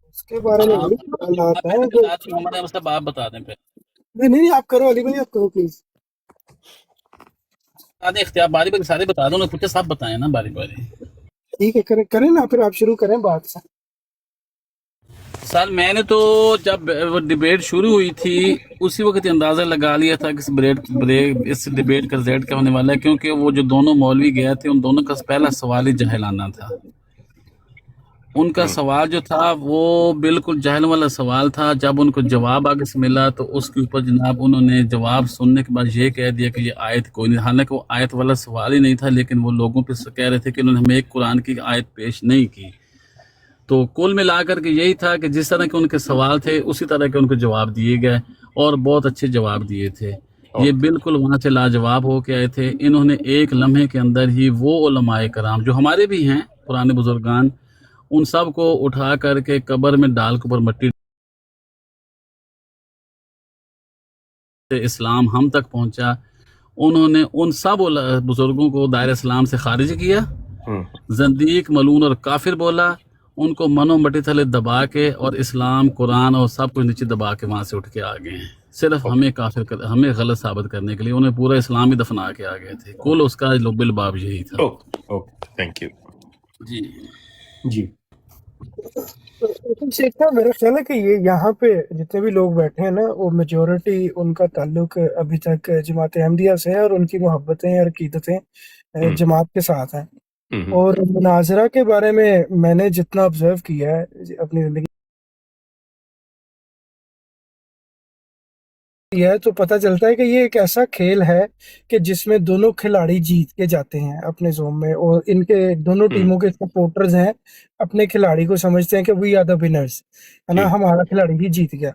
उसके बारे में बड़ी ख्यालात हैं जो आप बता दें फिर। नहीं आप करो अली भाई, आप करो प्लीज। इख्तियार बारी बारी सारे बता दो ना, कुछ साहब बताएं ना बारी बारी। ठीक है, करें ना, फिर आप शुरू करें बात से। सर मैंने तो जब वो डिबेट शुरू हुई थी उसी वक्त अंदाजा लगा लिया था कि इस डिबेट का रिजल्ट क्या होने वाला है, क्योंकि वो जो दोनों मौलवी गए थे उन दोनों का पहला सवाल ही जहलाना था। उनका सवाल जो था वो बिल्कुल जहल वाला सवाल था। जब उनको जवाब आगे से मिला तो उसके ऊपर जनाब उन्होंने जवाब सुनने के बाद ये कह दिया कि ये आयत कोई नहीं, हालांकि वो आयत वाला सवाल ही नहीं था, लेकिन वो लोगों पे कह रहे थे कि उन्होंने हमें एक कुरान की आयत पेश नहीं की। तो कुल मिलाकर के यही था कि जिस तरह के उनके सवाल थे उसी तरह के उनको जवाब दिए गए, और बहुत अच्छे जवाब दिए थे। ये बिल्कुल वहाँ से लाजवाब हो के आए थे। इन्होंने एक लम्हे के अंदर ही वो उलमाए कराम जो हमारे भी हैं पुराने बुजुर्गान, उन सब को उठा करके कब्र में डाल के ऊपर मट्टी इस्लाम हम तक पहुंचा। उन्होंने उन सब बुजुर्गों को दायरे इस्लाम से खारिज किया, जंदीक मलून और काफिर बोला, उनको मनो मट्टी थले दबा के और इस्लाम कुरान और सब कुछ नीचे दबा के वहां से उठ के आ गए हैं, सिर्फ हमें गलत साबित करने के लिए। उन्हें पूरा इस्लाम ही दफना के आ गए थे। कुल उसका लुबिल बाब यही था। थैंक यू जी जी। शेख साहब, मेरा ख्याल है कि ये यहाँ पे जितने भी लोग बैठे हैं ना, वो मेजोरिटी उनका ताल्लुक अभी तक जमात अहमदिया से है और उनकी मोहब्बतें और अकीदतें जमात के साथ हैं। और मुनाजरा के बारे में मैंने जितना ऑब्जर्व किया है अपनी जिंदगी है, तो पता चलता है कि ये एक ऐसा खेल है कि जिसमें दोनों खिलाड़ी जीत के जाते हैं अपने जोन में, और इनके दोनों टीमों के सपोर्टर्स हैं अपने खिलाड़ी को समझते हैं कि वी आर द विनर्स, है ना, हमारा खिलाड़ी ही जीत गया।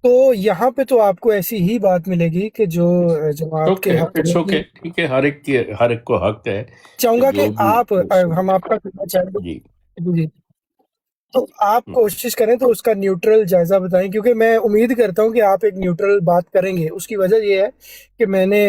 तो यहाँ पे तो आपको ऐसी ही बात मिलेगी कि जो जमात के ठीक है, हर एक को हक है। चाहूंगा कि आप हम आपका जी تو آپ کوشش کریں تو اس کا نیوٹرل جائزہ بتائیں، کیونکہ میں امید کرتا ہوں کہ آپ ایک نیوٹرل بات کریں گے۔ اس کی وجہ یہ ہے کہ میں نے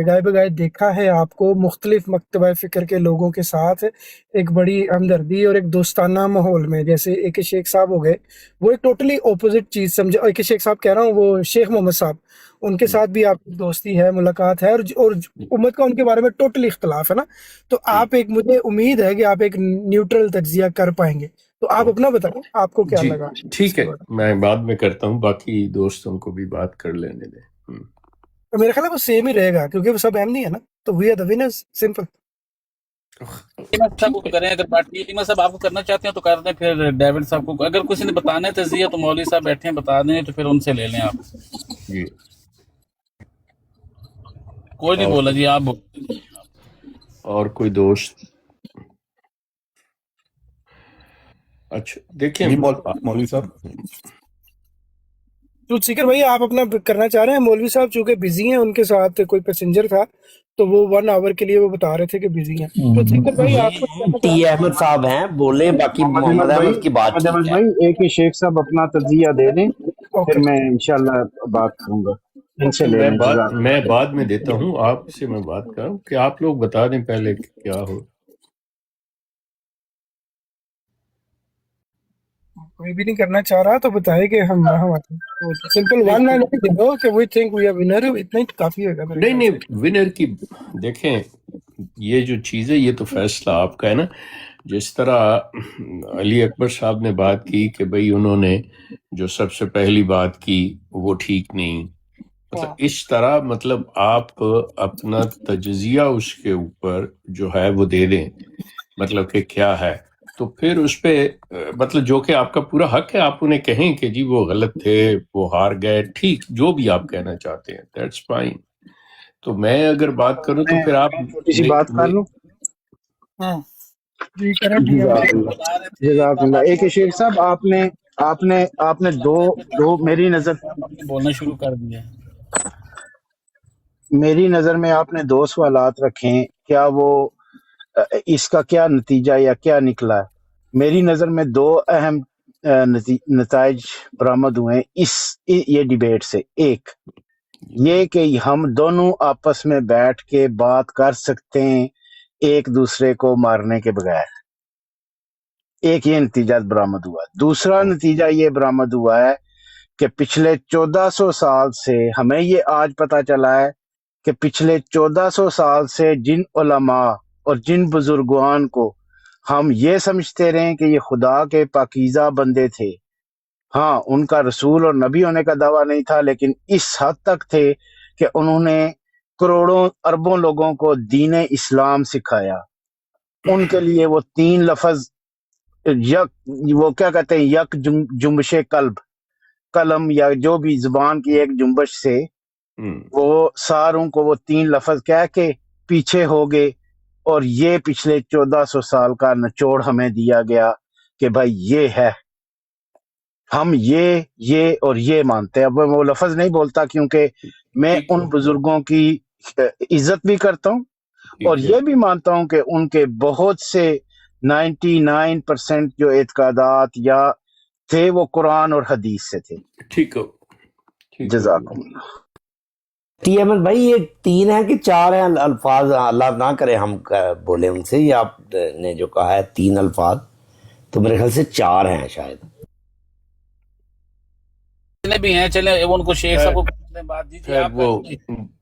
گائے بگائے دیکھا ہے آپ کو مختلف مکتبہ فکر کے لوگوں کے ساتھ ایک بڑی ہمدردی اور ایک دوستانہ ماحول میں، جیسے اے کے شیخ صاحب ہو گئے، وہ ایک ٹوٹلی اپوزٹ چیز سمجھے، اے کے شیخ صاحب کہہ رہا ہوں، وہ شیخ محمد صاحب، ان کے ساتھ بھی آپ کی دوستی ہے، ملاقات ہے، اور امت کا ان کے بارے میں ٹوٹلی اختلاف ہے نا، تو آپ ایک، مجھے امید ہے کہ آپ ایک نیوٹرل تجزیہ کر پائیں گے۔ تو آپ اپنا بتائیں آپ کو کیا جی لگا اس ٹھیک کے ہے، بارے میں؟ میں بعد میں کرتا ہوں، باقی دوستوں کو بھی بات کر لینے دیں۔ تو میرا خیال ہے وہ سیم ہی رہے گا، کیونکہ وہ سب احمدی ہے نا، تو we are the winners, simple. Ahmad صاحب کو کریں اگر بات کی، احمد صاحب آپ کو کرنا چاہتے ہیں تو کر دیں، پھر ڈیوڈ صاحب کو اگر کسی نے بتانا ہے تجزیہ تو مولوی صاحب بیٹھے ہیں بتا دیں، تو پھر ان سے لے لیں آپ۔ جی کوئی نہیں اور بولا جی، آپ اور کوئی دوست؟ اچھا دیکھیں، جی مولوی صاحب، تو سیکر بھائی آپ اپنا کرنا چاہ رہے ہیں؟ مولوی صاحب چونکہ بزی ہیں، ان کے ساتھ کوئی پیسنجر تھا تو وہ 1 آور کے لیے وہ بتا رہے تھے کہ بزی ہیں، تو سیکر بھائی آپ کو کرنا ٹی چاہ احمد صاحب ہیں، بولیں، باقی محمد احمد کی بات محمد ٹھیک احمد ہے۔ بھائی ایک ہی شیخ صاحب اپنا تجزیہ دے دیں، پھر اوکے میں انشاءاللہ بات کروں گا، ان سے لے لیں، جزاک میں اللہ۔ بعد میں دیتا ہوں، آپ سے میں بات کروں کہ آپ لوگ بتا دیں پہلے کہ کیا ہو۔ کوئی بھی نہیں کرنا چاہ رہا تو بتائے کہ ہم آتے ہیں، سمپل 1 لائن دے دو کہ we think we are winner, اتنا ہی کافی ہوگا میرے نہیں خیال سے۔ نہیں، ونر کی دیکھیں، یہ جو چیز ہے یہ تو فیصلہ آپ کا ہے نا۔ جس طرح علی اکبر صاحب نے بات کی کہ بھئی انہوں نے جو سب سے پہلی بات کی وہ ٹھیک نہیں، مطلب اس طرح مطلب آپ اپنا تجزیہ اس کے اوپر جو ہے وہ دے دیں، مطلب کہ کیا ہے، تو پھر اس پہ مطلب جو کہ آپ کا پورا حق ہے، آپ انہیں کہیں کہ جی وہ غلط تھے، وہ ہار گئے، ٹھیک، جو بھی آپ کہنا چاہتے ہیں دیٹس فائن۔ تو میں اگر بات کروں تو پھر آپ میں چھوٹی سی بات کر لوں؟ ہاں جی کریں جی، ہم جزاک اللہ، بتا رہے تھے جزاک اللہ۔ ایک ہی شیخ صاحب، آپ نے دو بولنا شروع کر دیا۔ میری نظر میں آپ نے 2 سوالات رکھے ہیں، کیا وہ اس کا کیا نتیجہ یا کیا نکلا ہے؟ میری نظر میں 2 اہم نتائج برآمد ہوئے یہ ڈیبیٹ سے۔ ایک یہ کہ ہم دونوں آپس میں بیٹھ کے بات کر سکتے ہیں ایک دوسرے کو مارنے کے بغیر، ایک یہ نتیجہ برآمد ہوا۔ دوسرا نتیجہ یہ برآمد ہوا ہے کہ پچھلے 1400 سال سے ہمیں یہ آج پتہ چلا ہے کہ پچھلے 1400 سال سے جن علماء اور جن بزرگان کو ہم یہ سمجھتے رہے کہ یہ خدا کے پاکیزہ بندے تھے، ہاں ان کا رسول اور نبی ہونے کا دعویٰ نہیں تھا، لیکن اس حد تک تھے کہ انہوں نے کروڑوں اربوں لوگوں کو دین اسلام سکھایا۔ ان کے لیے وہ 3 لفظ وہ کیا کہتے ہیں، یک جنبش قلم یا جو بھی زبان کی ایک جنبش سے وہ ساروں کو وہ 3 لفظ کہہ کے پیچھے ہو گئے، اور یہ پچھلے 1400 سال کا نچوڑ ہمیں دیا گیا کہ بھائی یہ ہے، ہم یہ اور یہ مانتے ہیں۔ اب میں وہ لفظ نہیں بولتا کیونکہ میں ان بزرگوں کی عزت بھی کرتا ہوں اور یہ بھی مانتا ہوں کہ ان کے بہت سے 99% جو اعتقادات یا تھے وہ قرآن اور حدیث سے تھے۔ ٹھیک ہو، جزاکم اللہ۔ ٹی احمد بھائی یہ 3 ہیں کہ 4 ہیں الفاظ؟ اللہ نہ کرے ہم بولے ان سے، یہ آپ نے جو کہا ہے 3 الفاظ، تو میرے خیال سے 4 ہیں شاید۔ جتنے بھی ہیں چلیں ان کو شیخ صاحب کو بات دیجیے، خیر آپ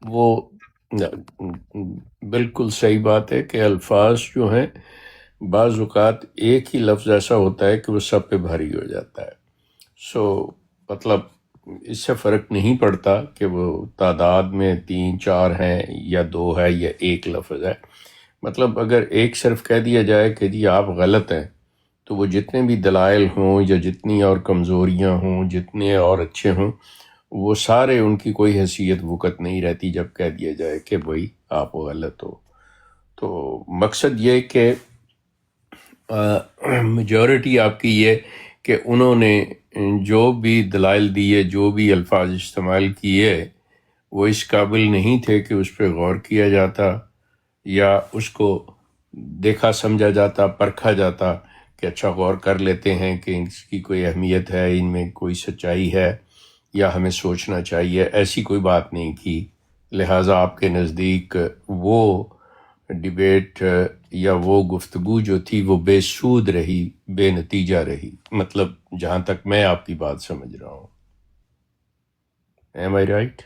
وہ بالکل صحیح بات ہے کہ الفاظ جو ہیں بعض اوقات ایک ہی لفظ ایسا ہوتا ہے کہ وہ سب پہ بھاری ہو جاتا ہے، سو مطلب اس سے فرق نہیں پڑتا کہ وہ تعداد میں 3 4 ہیں یا 2 ہے یا ایک لفظ ہے، مطلب اگر ایک صرف کہہ دیا جائے کہ جی آپ غلط ہیں، تو وہ جتنے بھی دلائل ہوں یا جتنی اور کمزوریاں ہوں، جتنے اور اچھے ہوں، وہ سارے ان کی کوئی حیثیت وقت نہیں رہتی جب کہہ دیا جائے کہ بھائی آپ غلط ہو۔ تو مقصد یہ کہ میجورٹی آپ کی یہ کہ انہوں نے جو بھی دلائل دیے، جو بھی الفاظ استعمال کیے، وہ اس قابل نہیں تھے کہ اس پہ غور کیا جاتا یا اس کو دیکھا سمجھا جاتا، پرکھا جاتا کہ اچھا غور کر لیتے ہیں کہ اس کی کوئی اہمیت ہے، ان میں کوئی سچائی ہے یا ہمیں سوچنا چاہیے، ایسی کوئی بات نہیں کی. لہٰذا آپ کے نزدیک وہ ڈیبیٹ یا وہ گفتگو جو تھی وہ بے سود رہی، بے نتیجہ رہی، مطلب جہاں تک میں آپ کی بات سمجھ رہا ہوں. Am I right؟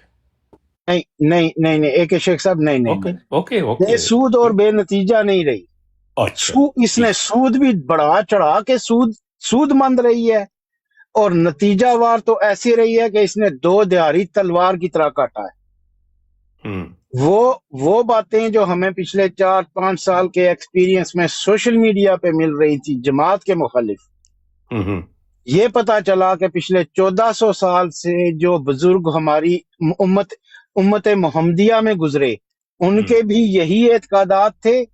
نہیں نہیں نہیں نہیں، اے کے شیخ صاحب، نہیں نہیں اوکے نہیں، اوکے بے اوکے. سود اور بے نتیجہ نہیں رہی. اچھا اس نے سود بھی بڑھا چڑھا کے سود مند رہی ہے، اور نتیجہ وار تو ایسی رہی ہے کہ اس نے دو دھاری تلوار کی طرح کاٹا ہے. ہوں وہ باتیں جو ہمیں پچھلے 4-5 سال کے ایکسپیرینس میں سوشل میڈیا پہ مل رہی تھی جماعت کے مخالف، ہوں یہ پتا چلا کہ پچھلے 1400 سال سے جو بزرگ ہماری امت محمدیہ میں گزرے، ان کے بھی یہی اعتقادات تھے.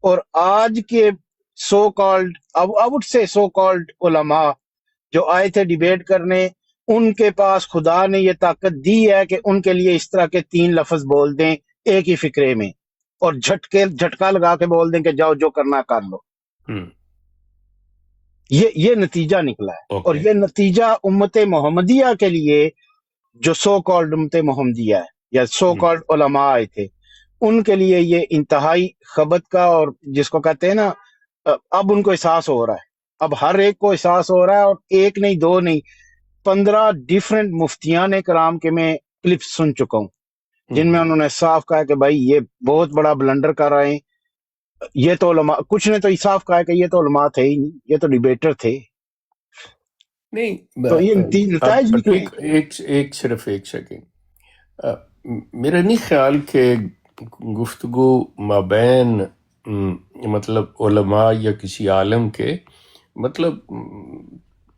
اور آج کے سو کالڈ سو کالڈ علماء جو آئے تھے ڈیبیٹ کرنے، ان کے پاس خدا نے یہ طاقت دی ہے کہ ان کے لیے اس طرح کے 3 لفظ بول دیں ایک ہی فقرے میں، اور جھٹکا لگا کے بول دیں کہ جاؤ جو کرنا کر لو. ہوں. یہ نتیجہ نکلا ہے. اوکے. اور یہ نتیجہ امت محمدیہ کے لیے، جو سو کالڈ امت محمدیہ ہے یا سو کالڈ علماء آئے تھے، ان کے لیے یہ انتہائی خبت کا، اور جس کو کہتے ہیں نا، اب ان کو احساس ہو رہا ہے. اب ہر ایک کو احساس ہو رہا ہے، اور ایک نہیں، دو نہیں، 15 ڈیفرنٹ مفتیان کرام کے میں کلپس سن چکا ہوں جن میں انہوں نے صاف کہا کہ بھائی یہ بہت بڑا بلنڈر کر رہے ہیں. یہ تو علماء، کچھ نے تو صاف کہا کہ یہ تو علماء تھے ہی نہیں، یہ تو ڈیبیٹر تھے. نہیں تو یہ نتائج نکلے. ایک صرف ایک سیکنڈ، میرا نہیں خیال کہ گفتگو مابین مطلب علماء یا کسی عالم کے، مطلب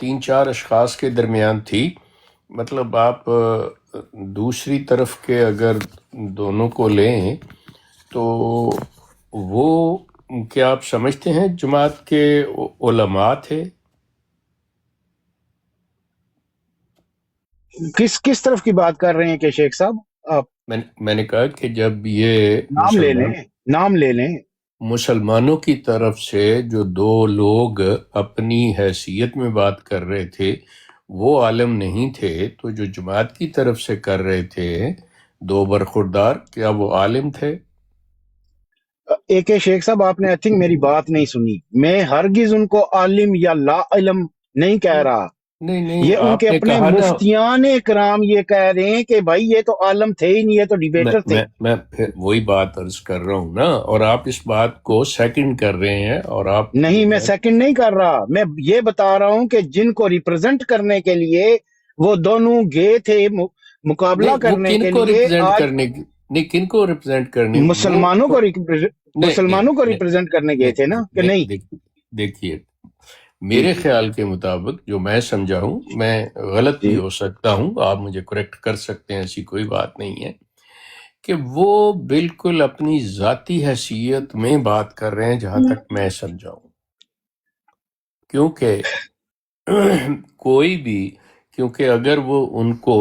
3-4 اشخاص کے درمیان تھی. مطلب آپ دوسری طرف کے اگر دونوں کو لیں تو وہ کیا آپ سمجھتے ہیں جماعت کے علماء تھے؟ کس طرف کی بات کر رہے ہیں کہ شیخ صاحب آپ؟ میں نے کہا کہ جب یہ نام لے لیں مسلمانوں کی طرف سے جو 2 لوگ اپنی حیثیت میں بات کر رہے تھے وہ عالم نہیں تھے، تو جو جماعت کی طرف سے کر رہے تھے 2 برخوردار، کیا وہ عالم تھے؟ ایک شیخ صاحب، آپ نے آئی تھنک میری بات نہیں سنی. میں ہرگز ان کو عالم یا لا علم نہیں کہہ رہا. نہیں یہ ان آپ کے نے اپنے کہا نا، مفتیان کرام یہ کہہ رہے ہیں کہ بھائی یہ تو عالم تھے ہی نہیں، یہ تو ڈیبیٹر تھے. میں پھر وہی بات عرض کر رہا ہوں نا، اور آپ اس بات کو سیکنڈ کر رہے ہیں. اور آپ نہیں، میں سیکنڈ نہیں کر رہا، میں یہ بتا رہا ہوں کہ جن کو ریپرزینٹ کرنے کے لیے وہ دونوں گئے تھے مقابلہ کرنے کے لیے، نہیں کن کو ریپرزینٹ کرنے؟ مسلمانوں کو ریپرزینٹ کرنے گئے تھے نا، کہ نہیں؟ دیکھیے، میرے خیال کے مطابق جو میں سمجھا ہوں، میں غلط بھی ہو سکتا ہوں، آپ مجھے کریکٹ کر سکتے ہیں، ایسی کوئی بات نہیں ہے، کہ وہ بالکل اپنی ذاتی حیثیت میں بات کر رہے ہیں جہاں تک میں سمجھا ہوں. کیونکہ کوئی بھی، کیونکہ اگر وہ ان کو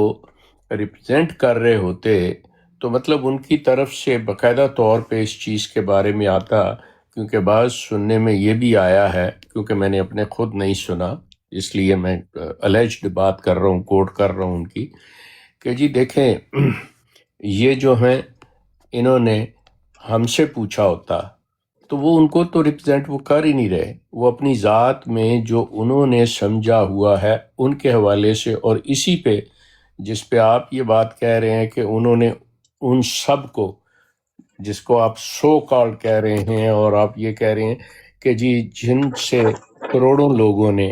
ریپرزینٹ کر رہے ہوتے تو مطلب ان کی طرف سے باقاعدہ طور پہ اس چیز کے بارے میں آتا. کیونکہ بعض سننے میں یہ بھی آیا ہے، کیونکہ میں نے اپنے خود نہیں سنا اس لیے میں الیجڈ بات کر رہا ہوں، کوٹ کر رہا ہوں ان کی، کہ جی دیکھیں یہ جو ہیں انہوں نے ہم سے پوچھا ہوتا تو وہ ان کو تو ریپرزینٹ وہ کر ہی نہیں رہے. وہ اپنی ذات میں جو انہوں نے سمجھا ہوا ہے ان کے حوالے سے، اور اسی پہ جس پہ آپ یہ بات کہہ رہے ہیں کہ انہوں نے ان سب کو، جس کو آپ سو کالڈ کہہ رہے ہیں، اور آپ یہ کہہ رہے ہیں کہ جی جن سے کروڑوں لوگوں نے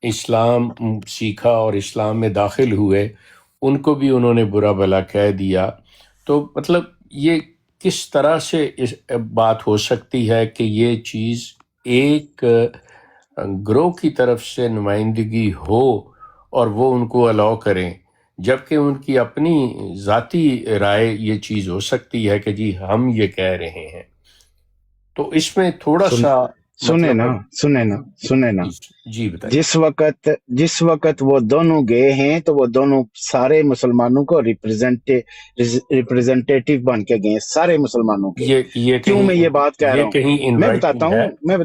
اسلام سیکھا اور اسلام میں داخل ہوئے، ان کو بھی انہوں نے برا بھلا کہہ دیا. تو مطلب یہ کس طرح سے بات ہو سکتی ہے کہ یہ چیز ایک گروہ کی طرف سے نمائندگی ہو اور وہ ان کو الاؤ کریں، جبکہ ان کی اپنی ذاتی رائے یہ چیز ہو سکتی ہے کہ جی ہم یہ کہہ رہے ہیں. تو اس میں تھوڑا سا سنے نا جی بتائیے. جس وقت وہ دونوں گئے ہیں تو وہ دونوں سارے مسلمانوں کو ریپرزینٹیٹیو بن کے گئے، سارے مسلمانوں کے. کیوں میں یہ بات کہہ رہا ہوں؟ میں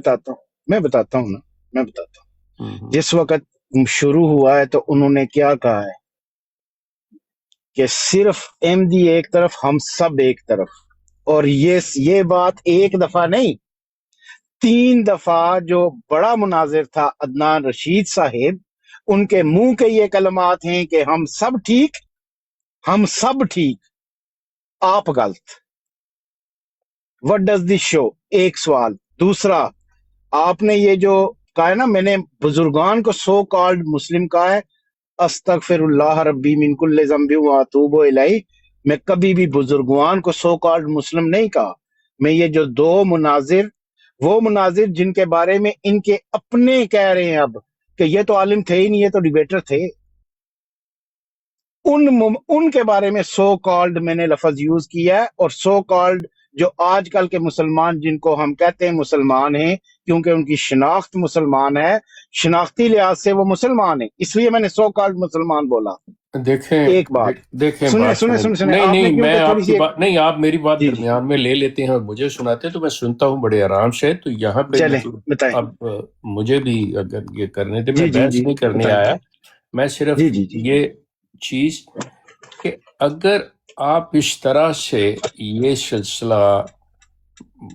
بتاتا ہوں نا. मैं बताता हूँ। जिस वक्त शुरू हुआ है तो उन्होंने क्या कहा है कि सिर्फ एमडी एक तरफ, हम सब एक तरफ। और ये बात एक दफा नहीं, 3 दफा जो बड़ा मुनाजिर था अदनान रशीद साहिब, उनके मुंह के ये कलमात हैं कि हम सब ठीक, हम सब ठीक, आप गलत। What does this show? एक सवाल। दूसरा, आपने ये जो कहा है ना, मैंने बुजुर्गान को सो कॉल्ड मुस्लिम कहा है, अस्तगफिरुल्लाह रब्बी मिन कुल्लि ज़ंबि व अतूबु इलैह। मैं कभी भी बुजुर्गान को सो कॉल्ड मुस्लिम नहीं कहा। मैं ये जो 2 मुनाजिर, वो मुनाजिर जिनके बारे में इनके अपने कह रहे हैं अब कि ये तो आलिम थे ही नहीं, ये तो डिबेटर थे, उनके बारे में सो कॉल्ड मैंने लफ्ज यूज किया है। और सो कॉल्ड जो आजकल के मुसलमान, जिनको हम कहते हैं मुसलमान हैं क्योंकि उनकी शिनाख्त मुसलमान है, शिनाख्ती लिहाज से वो मुसलमान है, इसलिए मैंने सो कॉल्ड मुसलमान बोला। देखें एक बात देखें सुने बात सुने सुने। सुने नहीं आपने नहीं, मैं क्योंकि थोड़ी आपकी सी बात नहीं, आप मेरी बात जी जी दरमियान में ले लेते हैं और मुझे सुनाते हैं तो मैं सुनता हूँ बड़े आराम से। तो यहाँ पे चले मतलब बताएं। अब मुझे भी अगर ये करने दे, जी मैं जी बहस जी नहीं करने बताएं आया, बताएं। मैं सिर्फ जी जी जी ये चीज कि अगर आप इस तरह से ये सिलसिला,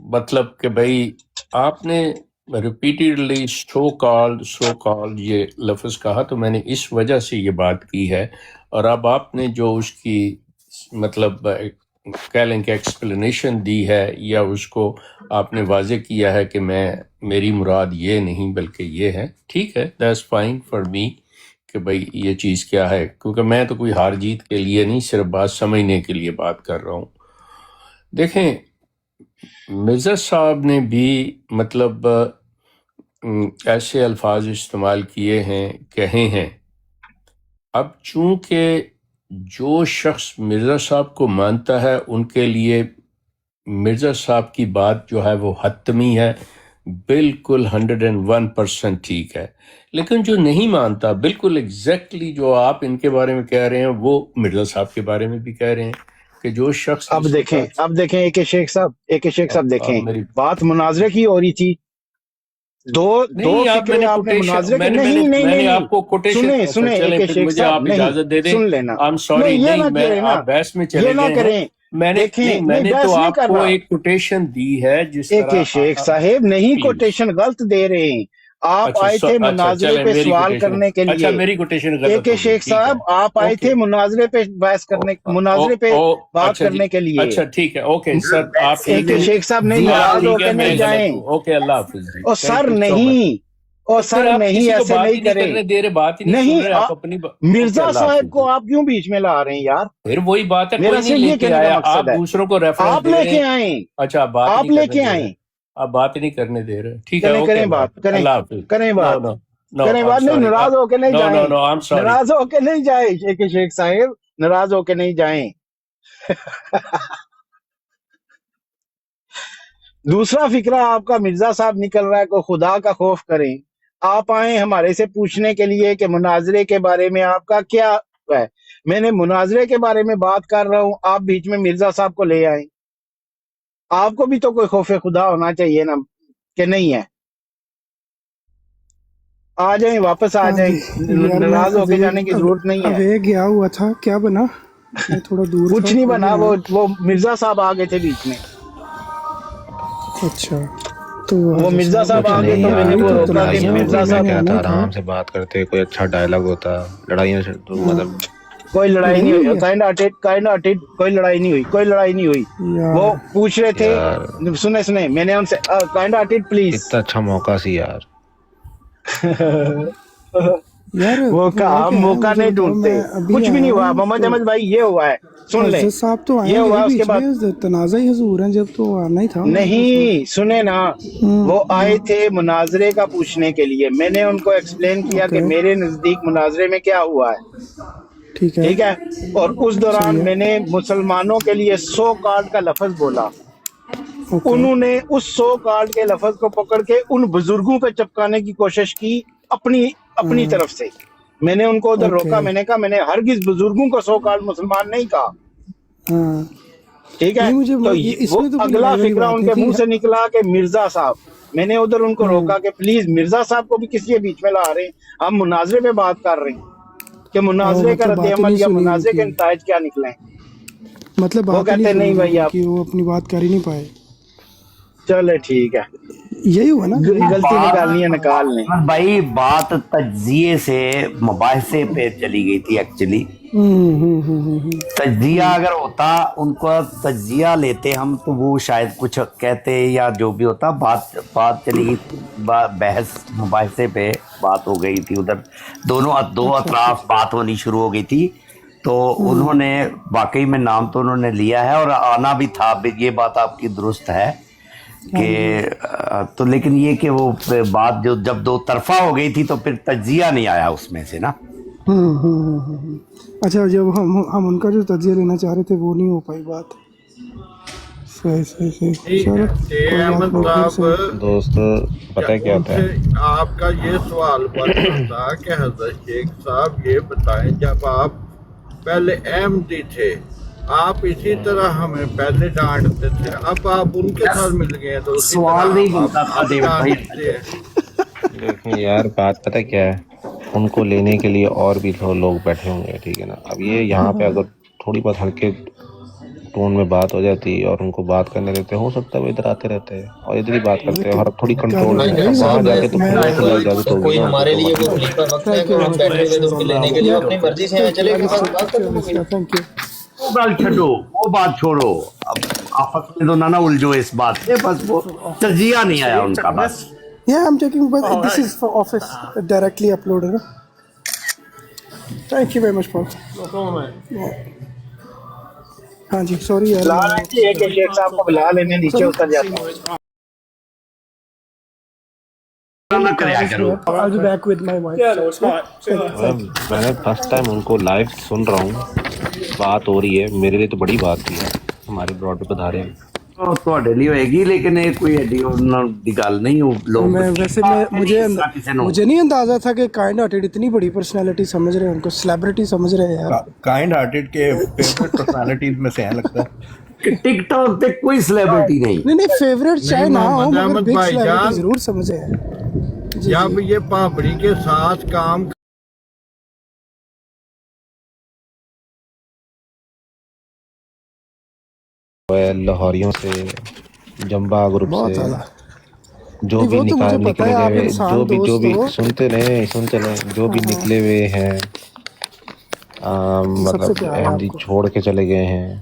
मतलब कि भाई आपने रिपीटेडली सो कॉल्ड ये लफ्ज कहा, तो मैंने इस वजह से ये बात की है। और अब आपने जो उसकी मतलब कह लें कि एक्सप्लेनेशन दी है या उसको आपने वाजे किया है कि मेरी मुराद ये नहीं बल्कि ये है, ठीक है, दैट्स फाइन फॉर मी कि भाई ये चीज़ क्या है, क्योंकि मैं तो कोई हार जीत के लिए नहीं, सिर्फ बात समझने के लिए बात कर रहा हूँ। देखें, मिर्ज़ा साहब ने भी मतलब ऐसे अल्फाज इस्तेमाल किए हैं, कहे हैं। अब चूंकि जो शख्स मिर्ज़ा साहब को मानता है उनके लिए मिर्ज़ा साहब की बात जो है वो हतमी है, बिल्कुल 101% ठीक है। लेकिन जो नहीं मानता, बिल्कुल एग्जैक्टली जो आप इनके बारे में कह रहे हैं वो मिर्ज़ा साहब के बारे में भी कह रहे हैं कि जो शख्स अब देखें एक शेख साहब देखें, मेरी बात मुनाजरे की हो रही थी। दो नहीं, आप फिक्रे मैंने आपने कोटेशन मुनाजरे के मैंने नहीं मैंने नहीं मैंने नहीं आपको कोटेशन, सुने अच्छा सुने चलें एक फिर शेख मुझे साहब आप नहीं, इजाजत दे दें। सुन लेना। आई एम सॉरी, नहीं ये नहीं ना मैं करें ना, आप बहस में ये चले ना गए हैं। करें। मैंने देखें नहीं, नहीं, मैंने बहस तो नहीं कर आपको रहा। एक कोटेशन दी है जिस एक तरह शेख साहेब नहीं, प्लीज। कोटेशन गलत दे रहे हैं आप। अच्छा आए थे अच्छा मुनाजरे चले, पे मेरी सवाल कोटेशन, करने के अच्छा लिए। मेरी कोटेशन गलत एक होगी, शेख ठीक है, साहब आप आए ओके थे मुनाजरे पे बहस ओ, करने, ओ, मुनाजरे पे ओ, बात अच्छा जी, करने के लिए। अच्छा ठीक है, ओके सर, आप एक शेख साहब नहीं, हाँ नाराज ठीक होकर है, मैं नहीं गलत जाएं। हूँ, ओके, अल्लाह हाफिज जी, oh thank sir you so much. नहीं, ओ तो फिर सर आप नहीं, किसी को ऐसे बात नहीं ही नहीं करें। करने दे रहे, बात ही नहीं सुन नहीं रहे आप अपनी ओके, मिर्जा अल्लाह साहब हाफिज को जी। आप क्यों बीच में ला रहे हैं यार? फिर वही बात है, कोई मेरा नहीं सिर्फ ये लेके कहने का आया, आप मकसद है। दूसरों को रेफरेंस आप दे रहे लेके हैं। आए, अच्छा, आप बात आप नहीं करने लेके दे रहे, आए। आप बात ही नहीं करने दे रहे, ठीक है, करें ओके करें बात, बात, करें अल्लाह हाफिज। करें नो बात, नो नो, करें आई एम बात। नहीं, सॉरी, नाराज होके नहीं नो नो जाएं, नो, आई एम सॉरी। नाराज होके नहीं जाए शेख साहेब, नाराज होके नहीं जाएं। दूसरा फिक्रा आपका मिर्जा साहब निकल रहा है, को खुदा का खौफ करें। आप आए हमारे से पूछने के लिए कि मुनाजरे के बारे में आपका क्या है। मैंने मुनाजरे के बारे में बात कर रहा हूं, आप बीच में मिर्जा साहब को ले आए। आपको भी तो कोई खौफे खुदा होना चाहिए ना, कि नहीं है? आ जाएं, वापस आ हाँ जाएं, जी यार, मैं नाराज होके जाने की जरूरत नहीं है। अवे गया हुआ था, क्या बना? मैं थोड़ा दूर कुछ था, नहीं अभी बना, आया। वो मिर्जा साहब आ गए थे बीच में। अच्छा, तो वो मिर्जा साहब आ गए नहीं तो मैंने यार, वो तो रोका कि लड़ाइयाँ हो मिर्जा गई, मैं साहब कह रहा था आना था। आराम से बात करते, कोई अच्छा डायलॉग होता, लड़ाइयाँ तो मतलब कोई लड़ाई नहीं लड़ाई हुई, है काइंड अटेड, कोई लड़ाई नहीं हुई, कोई लड़ाई नहीं हुई। वो यार। पूछ रहे थे, यार सुने मैंने उनसे काइंड अटेड प्लीज। इतना अच्छा मौका सी यार। यार वो हुआ कहा क्या है, मौका मुझे नहीं बताओ, ढूंढते, मैं अभी कुछ भी नहीं आया हुआ। हूँ मोहम्मद तो अहमद भाई ये हुआ है, सुन ले, हजरत साहब तो ये आएंगे हुआ ही उसके बीच बाद। में, तनाज़ा ही हजूर हैं, जब तो आना ही था उन्होंने बीच में। नहीं सुने ना, वो आए थे मुनाजरे का पूछने के लिए। मैंने उनको एक्सप्लेन किया कि ओके, मेरे नजदीक मुनाजरे में क्या हुआ है, ठीक है, ठीक है। और उस सही दौरान है, मैंने मुसलमानों के लिए 100 कार्ड का लफ्ज बोला। ओके, उन्होंने उस 100 कार्ड के लफ्ज को पकड़ के उन बुजुर्गों पे चिपकाने की कोशिश की अपनी तरफ से। मैंने उनको उधर ओके, रोका, मैंने कहा मैंने हरगिज बुजुर्गों को 100 कार्ड मुसलमान नहीं कहा, हाँ। ठीक है। नहीं, मुझे तो वो इसमें तो कोई अगला लड़ाई वाली फिक्रा बात नहीं उनके थी। मुंह से निकला कि मिर्जा साहब। میں نے ادھر ان کو روکا کہ پلیز مرزا صاحب کو بھی کس لیے بیچ میں لا رہے ہیں, ہم مناظرے پہ بات کر رہے ہیں کہ مناظرے کا مطلب رد بات ہی عمل نہیں یا سنی ان مناظرے کی, کے نتائج کیا نکلے ہیں. مطلب وہ بات ہی کہتے نہیں نہیں سنی بھائی ان آپ, کی, وہ اپنی بات کر ہی نہیں پائے. چلے ٹھیک ہے, یہی ہوا نا, یہی غلطی نکالنی ہے نکال لیں. احمد بھائی بات تجزیے سے مباحثے پہ چلی گئی تھی ایکچولی. تجزیہ اگر ہوتا, ان کو تجزیہ لیتے ہم تو وہ شاید کچھ کہتے یا جو بھی ہوتا. بات چلی گئی تھی, بحث مباحثے پہ بات ہو گئی تھی, ادھر دو اطراف بات ہونی شروع ہو گئی تھی. تو انہوں نے واقعی میں نام تو انہوں نے لیا ہے اور آنا بھی تھا, یہ بات آپ کی درست ہے کہ تو, لیکن یہ کہ وہ بات جو جب دو طرفہ ہو گئی تھی تو پھر تجزیہ نہیں آیا اس میں سے نا. اچھا, جب ہم ان کا جو تجزیہ لینا چاہ رہے تھے وہ نہیں ہو پائی بات. صحیح. چلو کوئی بات احمد نہیں, پھر صاحب, سے دوست پتہ کیا ان ہوتا سے ہے, آپ کا یہ سوال بنتا تھا کہ حضرت شیخ صاحب یہ بتائیں, جب آپ پہلے احمدی تھے آپ اسی طرح ہمیں پہلے ڈانٹتے تھے, اب آپ ان کے ساتھ مل گئے تو اسی طرح سوال نہیں ہم بنتا تھا اب ڈیوڈ بھائی. ڈانٹتے ہیں. دیکھیں یار بات پتہ کیا ہے, ان کو لینے کے لیے اور بھی لوگ بیٹھے ہوں گے, ٹھیک ہے نا. اب یہ یہاں پہ اگر تھوڑی بہت ہلکے ٹون میں بات ہو جاتی اور ان کو بات کرنے دیتے, ہو سکتا ہے وہ ادھر آتے رہتے ہیں اور ادھر ہی بات کرتے ہیں اور اب تھوڑی کنٹرول میں, اب وہاں جا کے تو پھر وہ کھلی اجازت ہوگی نا, تو مسئلہ تھینک یو. وہ بات چھڈو, وہ بات چھوڑو, اب آپس میں تو نہ الجھو اس بات سے, بس وہ تجزیہ نہیں آیا ان کا بس. Yeah, I'm taking, but this is for office, directly uploaded. Thank you very much, Paul. No problem. ہاں جی, سوری یار. بلا لیں جی, ایک شیخ صاحب کو بلا لینے, نیچے اتر جاتا ہوں. نہ کریا کرو. I'll be back with my wife. Yeah, it's fine. میں نے فرسٹ ٹائم ان کو لائیو سن رہا ہوں, بات ہو رہی ہے, میرے لیے تو بڑی بات تھی, ہمارے براڈ پہ پدھارے ہیں. تھوڑے لیے ہوئے گی لیکن یہ کوئی ایڈی گل نہیں. لوگ مجھے نہیں اندازہ تھا کہ کائنڈ ہارٹیڈ اتنی بڑی پرسنالٹی سمجھ رہے ہیں, ان کو سیلیبریٹی سمجھ رہے ہیں یار. کائنڈ ہارٹیڈ کے فیوریٹ پرسنالٹیز میں سے ہیں لگتا ہے. ٹک ٹاک پہ کوئی سیلیبریٹی نہیں, فیوریٹ چاہے نہ ہو محمد مگر احمد بگ بھائی سیلیبریٹی جان, ضرور سمجھے ہیں. جب یہ پاپڑی کے ساتھ کام لاہوریوں سے, جمبا گروپ سے, بہت اعلیٰ. جو بھی وہ تو مجھے پتا نکلے ہے, آپ گئے, انسان جو دوست بھی ہو. سنتے رہیں, جو بھی نکلے ہوئے ہیں, سب سے مطلب پیار ہے آپ احمدی کو. چھوڑ کے چلے گئے ہیں,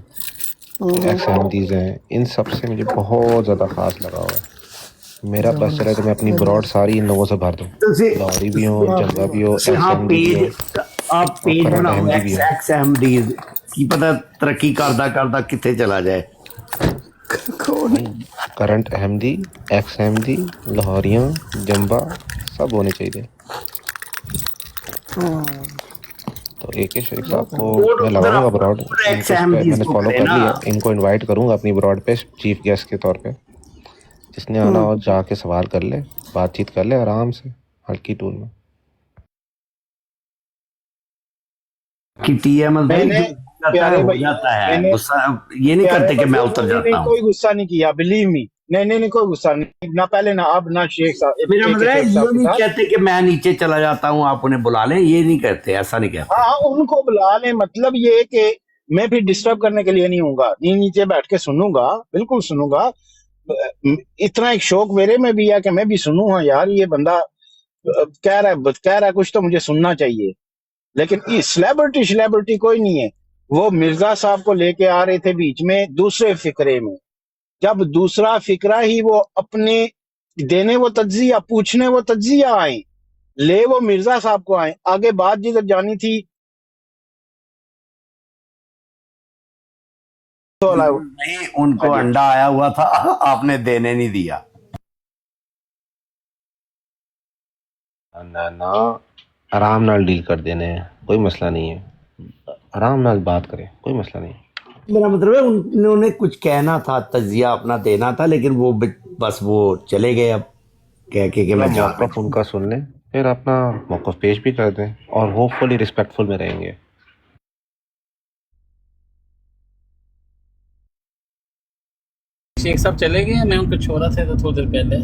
ایکس احمدیز ہیں, ان سب سے مجھے بہت زیادہ خاص لگا ہوا ہے. میرا بس چلے تو میں اپنی براڈ ساری ان لوگوں سے بھر دوں, لاہوری بھی ہوں, جمبا بھی ہو, ایکس احمدی بھی ہو, آپ اور پیج کرنٹ بناؤ احمدی بھی ہو. ایکس احمدیز کی, پتہ ترقی کردہ کتنے چلا جائے. کرنٹ احمدی, ایکس احمدی, لاہوریاں, جمبا سب ہونے چاہیے. تو اے کے شیخ صاحب کو میں لگاؤں گا براڈ, ان ایکس کو اس پہ میں احمدیز نے کو فالو کرے کر نا. لیا, ان کو انوائٹ کروں گا اپنی براڈ پہ چیف گیسٹ کے طور پہ. جس نے آنا ہو جا کے سوال کر لے, بات چیت کر لے آرام سے, ہلکی ٹون میں. کہ ٹی احمد میں بھائی نے جو جاتا ہے پیارے ہو بھائی, جاتا ہے میں نے غصہ, یہ نہیں پیارے کرتے کہ بھائی میں اتر نہیں جاتا ہوں. کوئی غصہ نہیں کیا, بلیو می, نہیں کوئی غصہ نہیں, نہ پہلے نہ اب نہ شیخ صاحب, میرا اے کے مطلب ہے شیخ یہ صاحب کے نہیں ساتھ. کہتے کہ میں نیچے چلا جاتا ہوں, آپ انہیں بلا لیں, یہ نہیں کہتے, ایسا نہیں کہتے. ہاں ان کو بلا لیں, مطلب یہ کہ میں پھر ڈسٹرب کرنے کے لیے نہیں ہوں گا, نیچے بیٹھ کے سنوں گا, بالکل سنوں گا. اتنا ایک شوق میرے میں بھی ہے کہ میں بھی سنوں, ہاں یار یہ بندہ کہہ رہا ہے کچھ تو مجھے سننا چاہیے. لیکن سلیبریٹی کوئی نہیں ہے. وہ مرزا صاحب کو لے کے آ رہے تھے بیچ میں دوسرے فقرے میں, جب دوسرا فقرہ ہی وہ اپنے دینے وہ تجزیہ, پوچھنے وہ تجزیہ آئیں, لے وہ مرزا صاحب کو آئیں, آگے بات جدھر جانی تھی نہیں, ان کو انڈا آیا ہوا تھا, آپ نے دینے نہیں دیا. نہ آرام نال ڈیل کر دینے ہیں, کوئی مسئلہ نہیں ہے, آرام نال بات کریں, کوئی مسئلہ نہیں. میرا مطلب ہے انہوں نے کچھ کہنا تھا, تجزیہ اپنا دینا تھا, لیکن وہ بس وہ چلے گئے اب کہہ کے میں جا رہا موقف ان کا سن لیں, پھر اپنا موقف پیش بھی کر دیں اور ہوپ فلی ریسپیکٹفل میں رہیں گے. شیخ صاحب چلے گئے, میں ان کو چھوڑا تھا تو تھوڑی دیر پہلے.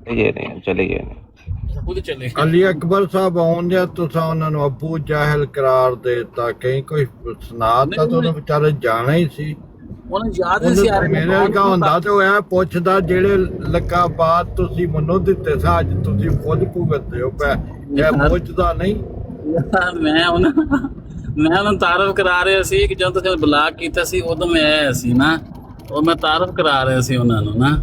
चले गए नहीं खुद चले गए। ਅਲੀ ਅਕਬਰ ਸਾਹਿਬ ਆਉਂਦੇ ਤੁਸੀਂ ਉਹਨਾਂ ਨੂੰ ਅਬੂ ਜਾਹਿਲ ਕਰਾਰ ਦੇਤਾ, ਕहीं ਕੋਈ ਸੁਣਾਤਾ ਤਾਂ ਉਹਨੇ ਵਿਚਾਰੇ ਜਾਣਾ ਹੀ ਸੀ। ਉਹਨਾਂ ਨੂੰ ਯਾਦ ਨਹੀਂ ਸੀ ਆ ਰਿਹਾ ਮੇਰੇ ਵਰਗਾ ਹੁੰਦਾ ਤੇ ਉਹ ਐ ਪੁੱਛਦਾ ਜਿਹੜੇ ਲਕਾਬਾਤ ਤੁਸੀਂ ਮੈਨੂੰ ਦਿੱਤੇ ਸੀ ਅੱਜ ਤੁਸੀਂ ਖੁਦ ਭੁਗਤਦੇ ਹੋ ਪੈ, ਇਹ ਪੁੱਛਦਾ ਨਹੀਂ। ਯਾਰ ਮੈਂ ਉਹਨਾਂ ਨੂੰ ਤਾਰਫ ਕਰਾ ਰਿਹਾ ਸੀ ਕਿ ਜਦੋਂ ਤੁਸੀਂ ਬਲਾਕ ਕੀਤਾ ਸੀ ਉਦੋਂ ਮੈਂ ਆਇਆ ਸੀ ਨਾ, ਉਹ ਮੈਂ ਤਾਰਫ ਕਰਾ ਰਿਹਾ ਸੀ ਉਹਨਾਂ ਨੂੰ ਨਾ।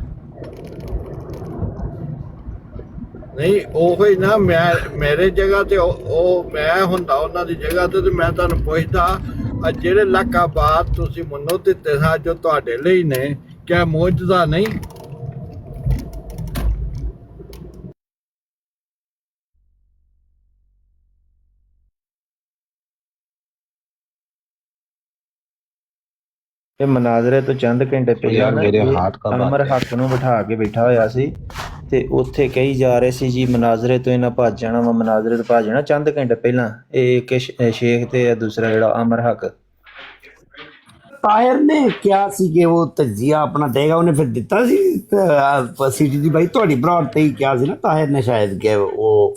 ਨਹੀਂ ਉਹ ਹੀ ਨਾ, ਮੈਂ ਮੇਰੇ ਜਗ੍ਹਾ ਤੇ ਉਹ ਮੈਂ ਹੁੰਦਾ ਉਹਨਾਂ ਦੀ ਜਗ੍ਹਾ ਤੇ ਮੈਂ ਤੁਹਾਨੂੰ ਪੁੱਛਦਾ ਜਿਹੜੇ ਲਕਾਬਾਤ ਤੁਸੀਂ ਮੈਨੂੰ ਦਿੱਤੇ ਸੀ ਜੋ ਤੁਹਾਡੇ ਲਈ ਨੇ, ਕਿਆ ਮੌਜੂਦਾ ਨਹੀਂ? ਇਹ ਮਨਾਜ਼ਰੇ ਤੋਂ ਚੰਦ ਘੰਟੇ ਪਹਿਲਾਂ ਯਾਰ ਮੇਰੇ ਇਹ ਹੱਥ का बात ਅਮਰ ਹੱਕ ਨੂੰ ਬਿਠਾ ਕੇ ਬੈਠਾ ਹੋਇਆ ਸੀ ਤੇ ਉੱਥੇ ਕਹੀ ਜਾ ਰਹੇ ਸੀ ਜੀ ਮਨਾਜ਼ਰੇ ਤੋਂ ਇਹਨਾਂ ਭੱਜ ਜਾਣਾ ਵਾ, ਮਨਾਜ਼ਰੇ ਤੋਂ ਭੱਜ ਜਾਣਾ। ਚੰਦ ਘੰਟੇ ਪਹਿਲਾਂ ਇਹ ਇੱਕ ਸ਼ੇਖ ਤੇ ਦੂਸਰਾ ਜਿਹੜਾ ਅਮਰ ਹੱਕ ਤਾਹਿਰ ਨੇ ਕਿਹਾ ਸੀ ਕਿ ਉਹ ਤਜਜ਼ੀਆ ਆਪਣਾ ਦੇਗਾ, ਉਹਨੇ ਫਿਰ ਦਿੱਤਾ ਸੀ ਸੀਟੀ ਦੀ ਬਾਈ ਤੁਹਾਡੀ ਬਰਾੜ ਤੇ ਹੀ ਕਿਹਾ ਸੀ ਨਾ ਤਾਹਿਰ ਨੇ ਸ਼ਾਇਦ ਕਿ ਉਹ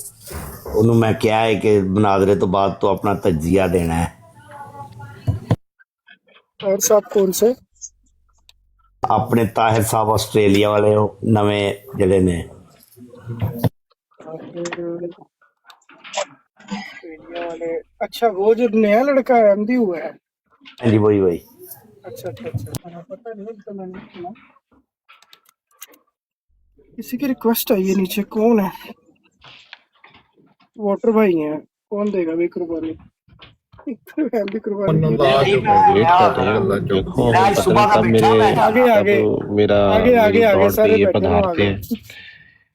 ਉਹਨੂੰ ਮੈਂ ਕਿਹਾ ਹੈ ਕਿ ਮਨਾਜ਼ਰੇ ਤੋਂ ਬਾਅਦ ਤੋਂ ਆਪਣਾ ਤਜਜ਼ੀਆ ਦੇਣਾ ਹੈ। और साहब कौन से? ਆਪਣੇ ਤਾਹਿਰ ਸਾਹਿਬ ਆਸਟ੍ਰੇਲੀਆ ਵਾਲੇ ਉਹ ਨਵੇਂ ਜਿਹੜੇ ਨੇ। ऑस्ट्रेलिया वाले? अच्छा वो जो नया लड़का है एमडी हुआ है? हाँ जी वही वही। अच्छा अच्छा अच्छा, हाँ, पता नहीं उसका, मैंने सुना किसी की रिक्वेस्ट आई है नीचे। कौन है? वाटर भाई हैं, कौन देगा भी कुर्बानी? एमडी कुर्बानी ਉਹਨਾਂ नहीं ਦਾ देगा। ਜੋ वेट कर रहे हैं देखो आज पता सुबह नहीं का कब बैठा मेरे मैं। आगे आगे कब मेरा आगे आगे मेरी आगे ब्रॉड पे सारे ये बैठे हो पधारते आगे। हैं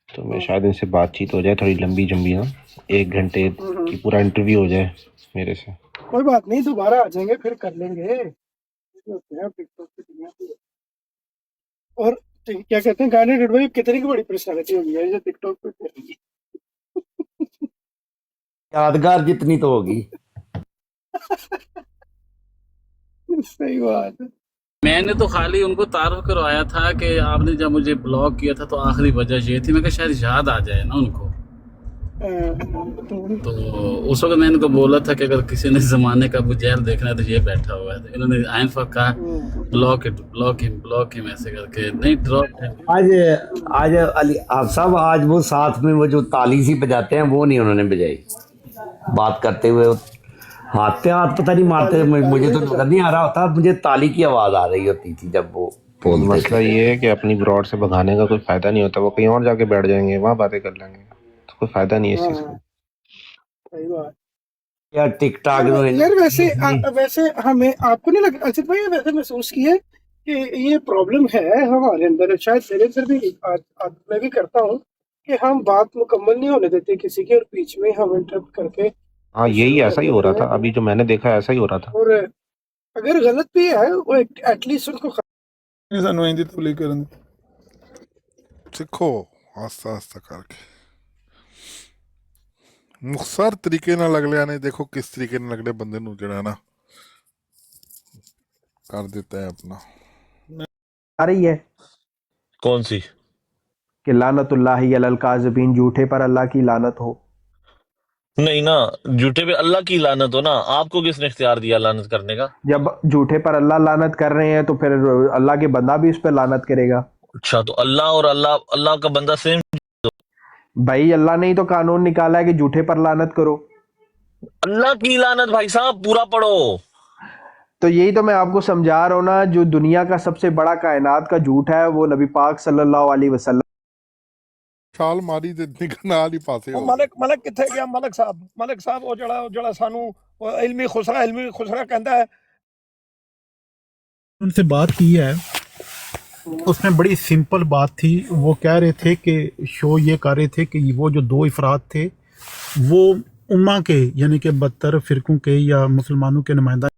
तो मैं शायद इनसे बातचीत हो जाए थोड़ी लंबी जंबी ना, 1 घंटे की पूरा इंटरव्यू हो जाए मेरे से। कोई बात नहीं, दोबारा आ जाएंगे फिर कर लेंगे। होते हैं टिकटॉक की दुनिया पे। और क्या कहते हैं गाने भाई, कितनी की बड़ी पर्सनालिटी होगी यार जो टिकटॉक पे करेगी। यादगार जितनी तो होगी। सही बात है। मैंने तो खाली उनको तारुफ करवाया था कि आपने जब मुझे ब्लॉक किया था तो आखिरी वजह ये थी, मैं कहा शायद याद आ जाए ना उनको। तो उस वक्त मैंने उनको बोला था कि अगर किसी ने ज़माने का अबू जहल देखना है तो ये बैठा हुआ है। तो इन्होंने आइन वक्त कहा ब्लॉक हिम ऐसे करके, नहीं ड्रॉप है। आज अली आप साहब आज वो साथ में वो जो ताली सी बजाते हैं वो नहीं उन्होंने बजाई। बात करते हुए हाथ पे हाथ पता नहीं मारते, मुझे तो नजर नहीं आ रहा होता, मुझे ताली की आवाज आ रही होती थी जब वो बोलते मसला ये है कि अपनी ब्रॉड से भगाने का कोई फायदा नहीं होता, वो कहीं और जाके बैठ जाएंगे, वहाँ बातें कर लेंगे, तो कोई फायदा नहीं है इस चीज का। सही बात यार टिकटॉक यार। वैसे वैसे हमें आपको नहीं लगा असित भाई, वैसे महसूस किया कि ये प्रॉब्लम है हमारे अंदर, शायद मेरे अंदर भी मैं भी करता हूँ कि हम बात मुकम्मल नहीं होने देते किसी के और बीच में हम इंटरप्ट करके। हाँ यही ऐसा ही हो रहा था, अभी जो मैंने देखा ऐसा ही हो रहा था। और अगर गलत भी है वो एटलीस्ट उनको ਸਾਨੂੰ ਇੰਦੀ ਤਬਲੀਗ ਕਰਨ ਦੀ ਸਿੱਖੋ ਆਸਤਾ ਆਸਤਾ ਕਰਕੇ ਮੁਖਤਸਰ ਤਰੀਕੇ ਨਾਲ ਅਗਲਿਆਂ ਨੇ ਦੇਖੋ ਕਿਸ ਤਰੀਕੇ ਨਾਲ ਅਗਲੇ ਬੰਦੇ ਨੂੰ ਜਿਹੜਾ ਨਾ ਕਰ ਦਿੱਤਾ ਹੈ ਆਪਣਾ। आ रही है कौन सी? कि लानतुल्लाहि अलल काज़िबीन, झूठे पर अल्लाह की लानत हो। नहीं ना, झूठे पे अल्लाह की लानत हो ना, आपको किसने इख्तियार दिया लानत करने का? जब झूठे पर अल्लाह लानत कर रहे हैं तो फिर अल्लाह के बंदा भी उस पर लानत करेगा। अच्छा तो अल्लाह और अल्लाह का बंदा सेम? भाई अल्लाह ने ही तो कानून निकाला है कि झूठे पर लानत करो। अल्लाह की लानत भाई साहब पूरा पढ़ो। तो यही तो मैं आपको समझा रहा हूँ ना, जो दुनिया का सबसे बड़ा कायनात का झूठ है वो नबी पाक सल्लल्लाहु अलैहि वसल्लम। ਛਾਲ ਮਾਰੀ ਤੇ ਨਿਕਲ ਨਾਲ ਹੀ ਪਾਸੇ ਹੋ मलक किथे गया? मलक साहब वो जड़ा सानू इल्मी खुसरा कहता है। उनसे बात की है, उसमें बड़ी सिंपल बात थी। वो कह रहे थे कि शो ये कर रहे थे कि वो जो 2 अफराद थे वो उम्मा के यानी कि 72 फ़िरकों के या मुसलमानों के नुमाइंदा